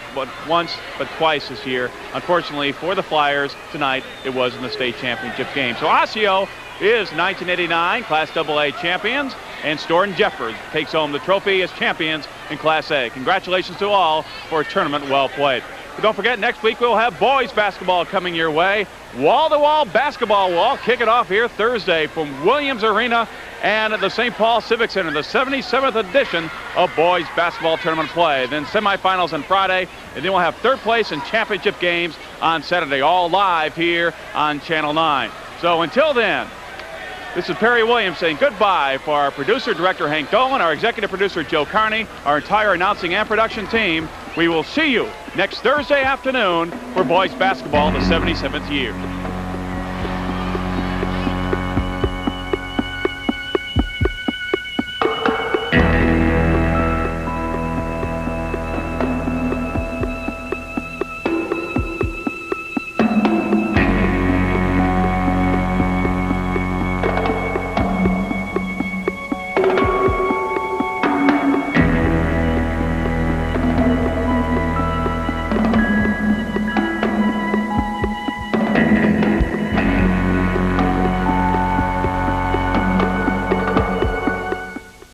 once but twice this year. Unfortunately for the Flyers tonight, it was in the state championship game. So Osseo is 1989 Class AA champions, and Storton Jeffers takes home the trophy as champions in Class A. Congratulations to all for a tournament well played. But don't forget, next week we'll have boys basketball coming your way. Wall-to-wall basketball will all kick it off here Thursday from Williams Arena and at the St. Paul Civic Center, the 77th edition of boys basketball tournament play. Then semifinals on Friday, and then we'll have third place and championship games on Saturday, all live here on Channel 9. So until then, this is Perry Williams saying goodbye for our producer, director Hank Dolan, our executive producer Joe Carney, our entire announcing and production team. We will see you next Thursday afternoon for boys basketball, the 77th year.